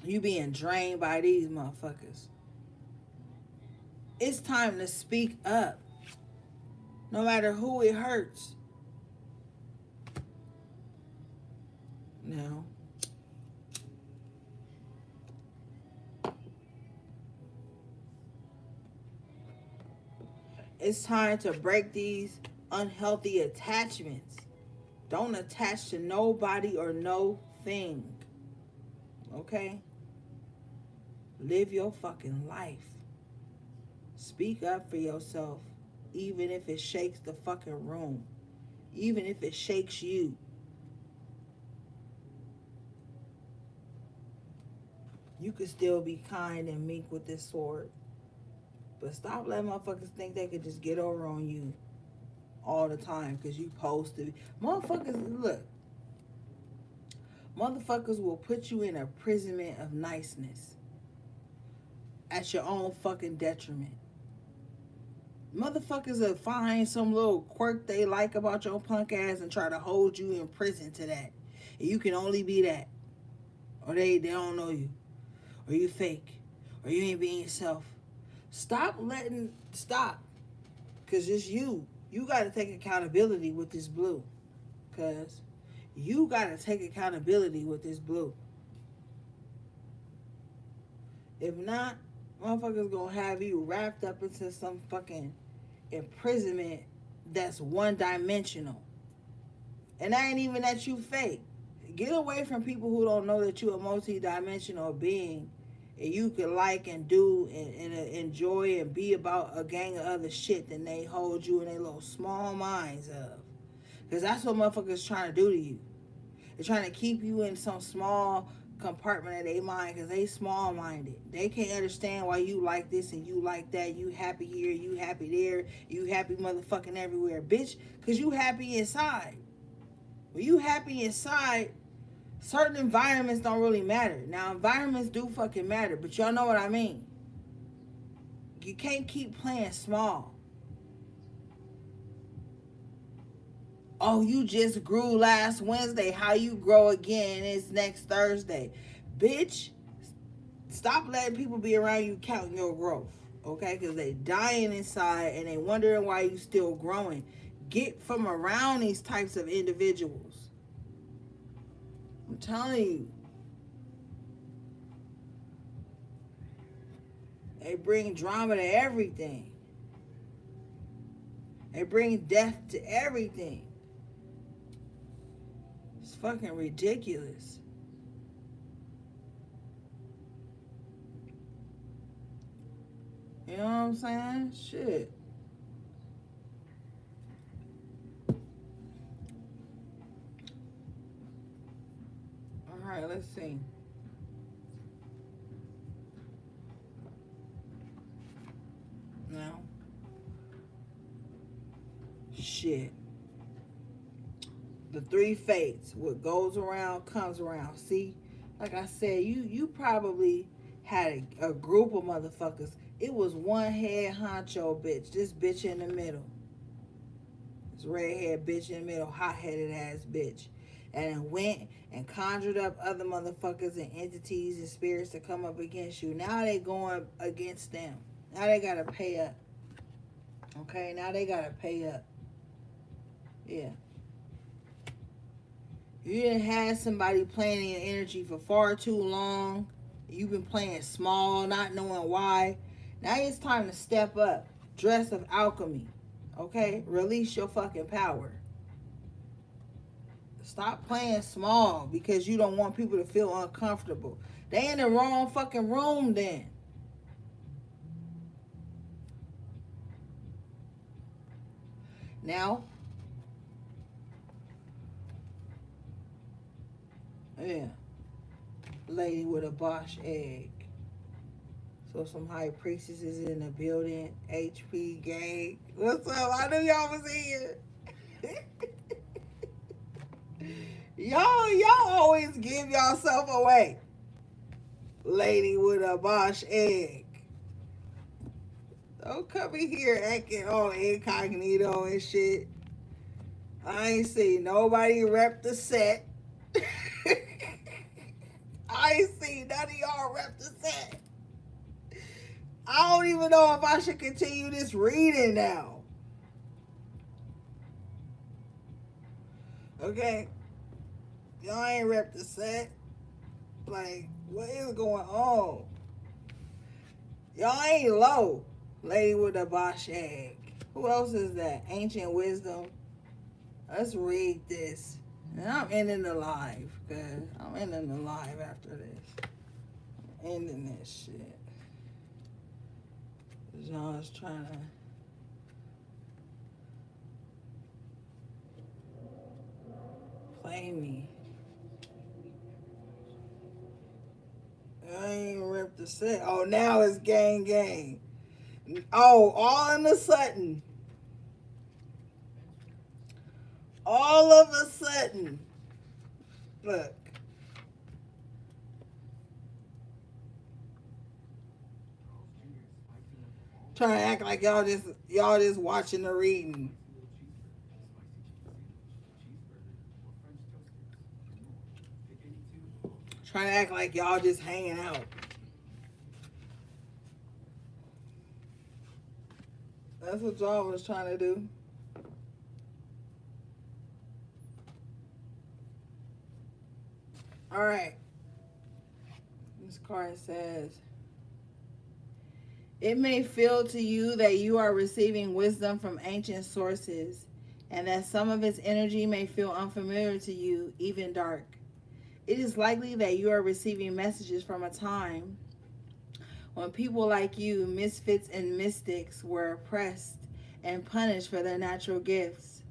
You being drained by these motherfuckers. It's time to speak up. No matter who it hurts. Now, it's time to break these unhealthy attachments. Don't attach to nobody or no thing. Okay? Live your fucking life. Speak up for yourself, even if it shakes the fucking room. Even if it shakes you. You could still be kind and meek with this sword. But stop letting motherfuckers think they could just get over on you all the time because you posted. Motherfuckers, look. Motherfuckers will put you in a imprisonment of niceness at your own fucking detriment. Motherfuckers will find some little quirk they like about your punk ass and try to hold you in prison to that. And you can only be that. Or they don't know you. Or you fake. Or you ain't being yourself. Stop. Because it's you. You got to take accountability with this blue. Because you got to take accountability with this blue. If not, motherfuckers going to have you wrapped up into some fucking imprisonment that's one-dimensional. And that ain't even that you fake. Get away from people who don't know that you're a multi-dimensional being and you can like and do and enjoy and be about a gang of other shit than they hold you in their little small minds of. Because that's what motherfuckers trying to do to you. They're trying to keep you in some small compartment of their mind because they small-minded. They can't understand why you like this and you like that. You happy here, you happy there, you happy motherfucking everywhere. Bitch, because you happy inside. When you happy inside, certain environments don't really matter. Now, environments do fucking matter, but y'all know what I mean. You can't keep playing small. Oh, you just grew last Wednesday. How you grow again is next Thursday. Bitch, stop letting people be around you counting your growth. Okay? Because they dying inside and they wondering why you still growing. Get from around these types of individuals. I'm telling you. They bring drama to everything. They bring death to everything. It's fucking ridiculous. You know what I'm saying? Shit. Alright, let's see. Now. Shit. The three fates. What goes around comes around. See? Like I said, you probably had a group of motherfuckers. It was one head honcho bitch. This bitch in the middle. This redhead bitch in the middle. Hot-headed ass bitch. And went and conjured up other motherfuckers and entities and spirits to come up against you. Now they going against them. Now they gotta pay up. Okay? Now they gotta pay up. Yeah. You didn't have somebody playing in energy for far too long. You've been playing small, not knowing why. Now it's time to step up. Dress of alchemy. Okay? Release your fucking power. Stop playing small because you don't want people to feel uncomfortable. They in the wrong fucking room then. Now, yeah, lady with a Bosch egg. So some high priestesses in the building. HP gang. What's up? I knew y'all was here. y'all always give yourself away. Lady with a Bosch egg. Don't come in here acting all incognito and shit. I ain't seen nobody rep the set. I ain't seen none of y'all rep the set. I don't even know if I should continue this reading now. Okay? Y'all ain't rep the set. Like, what is going on? Y'all ain't low. Lady with a bosh egg. Who else is that? Ancient Wisdom. Let's read this. And I'm ending the live. Cause I'm ending the live after this. I'm ending this shit. Y'all's trying to play me. I ain't ripped the set. Oh, now it's gang gang. Oh, all of a sudden. All of a sudden. Look. Trying to act like y'all just watching the reading. Trying to act like y'all just hanging out. That's what y'all was trying to do. All right. This card says, it may feel to you that you are receiving wisdom from ancient sources, and that some of its energy may feel unfamiliar to you, even dark. It is likely that you are receiving messages from a time when people like you, misfits and mystics, were oppressed and punished for their natural gifts.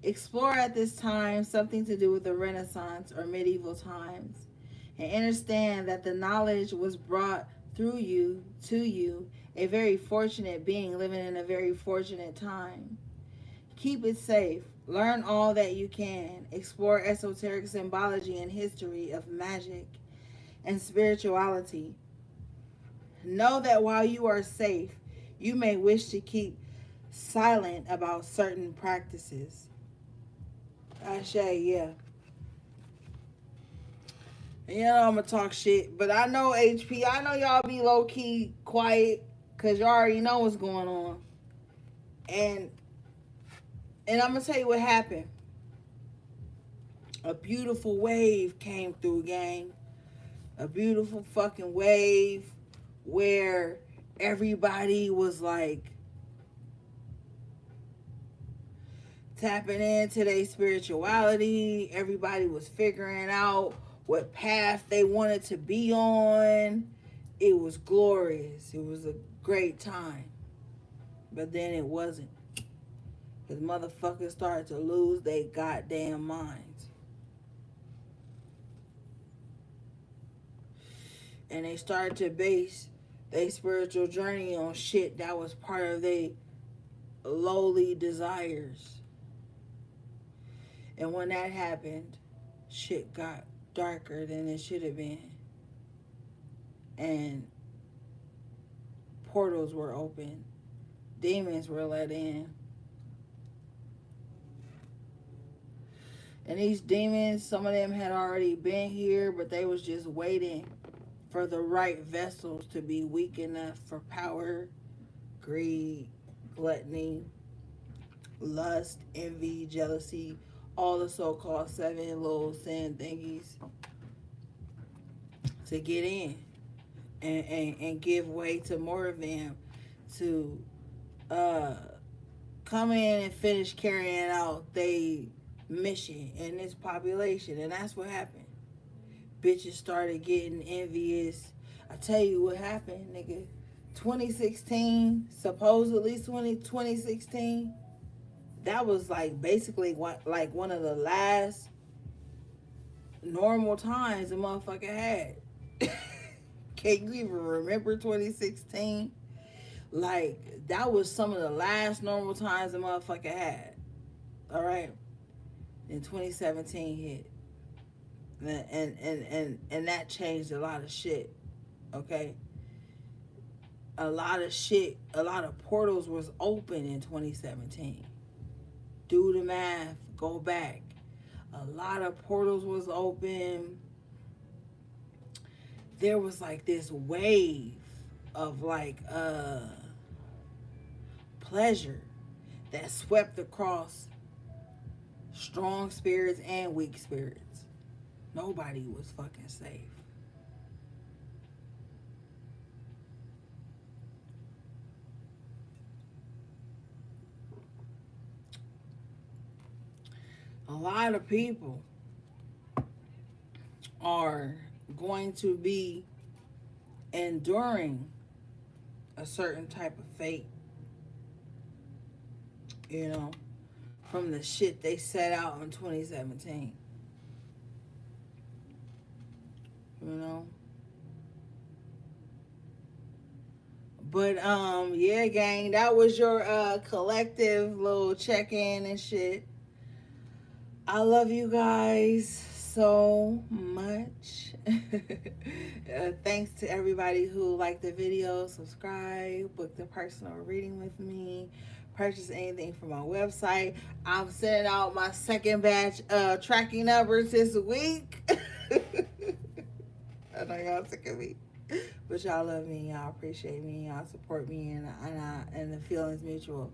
Explore at this time something to do with the Renaissance or medieval times, and understand that the knowledge was brought through you to you, a very fortunate being living in a very fortunate time. Keep it safe. Learn all that you can. Explore esoteric symbology and history of magic and spirituality. Know that while you are safe, you may wish to keep silent about certain practices. Ashe, yeah. And you know I'm gonna talk shit, but I know HP, I know y'all be low key quiet because you already know what's going on. And I'm gonna tell you what happened. A beautiful wave came through, gang. A beautiful fucking wave where everybody was like tapping into their spirituality. Everybody was figuring out what path they wanted to be on. It was glorious. It was a great time. But then it wasn't. Because motherfuckers started to lose their goddamn minds. And they started to base their spiritual journey on shit that was part of their lowly desires. And when that happened, shit got darker than it should have been. And portals were open. Demons were let in. And these demons, some of them had already been here, but they was just waiting for the right vessels to be weak enough for power, greed, gluttony, lust, envy, jealousy, all the so-called 7 little sin thingies to get in and give way to more of them to come in and finish carrying out their mission in this population. And that's what happened. Bitches started getting envious. I tell you what happened, nigga. 2016, supposedly 2016, that was like basically one of the last normal times a motherfucker had. Can you even remember 2016? Like, that was some of the last normal times a motherfucker had. All right? Then 2017 hit. And that changed a lot of shit. Okay? a lot of shit, a lot of portals was open in 2017. Do the math, go back. A lot of portals was open. There was like this wave of like pleasure that swept across strong spirits and weak spirits. Nobody was fucking safe. A lot of people are going to be enduring a certain type of fate, you know, from the shit they set out in 2017. You know? But yeah, gang, that was your collective little check-in and shit. I love you guys so much. Thanks to everybody who liked the video, subscribe, booked a personal reading with me, purchase anything from my website. I'm sending out my second batch tracking numbers this week. I know y'all sick of me, but y'all love me, y'all appreciate me, y'all support me, and the feeling's mutual.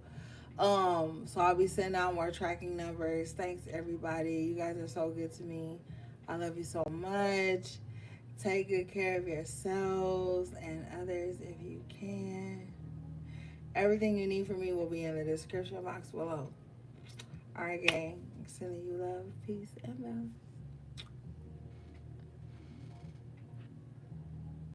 So I'll be sending out more tracking numbers. Thanks everybody. You guys are so good to me. I love you so much. Take good care of yourselves and others if you can. Everything you need from me will be in the description box below. Alright, gang. Sending you love, peace, and love.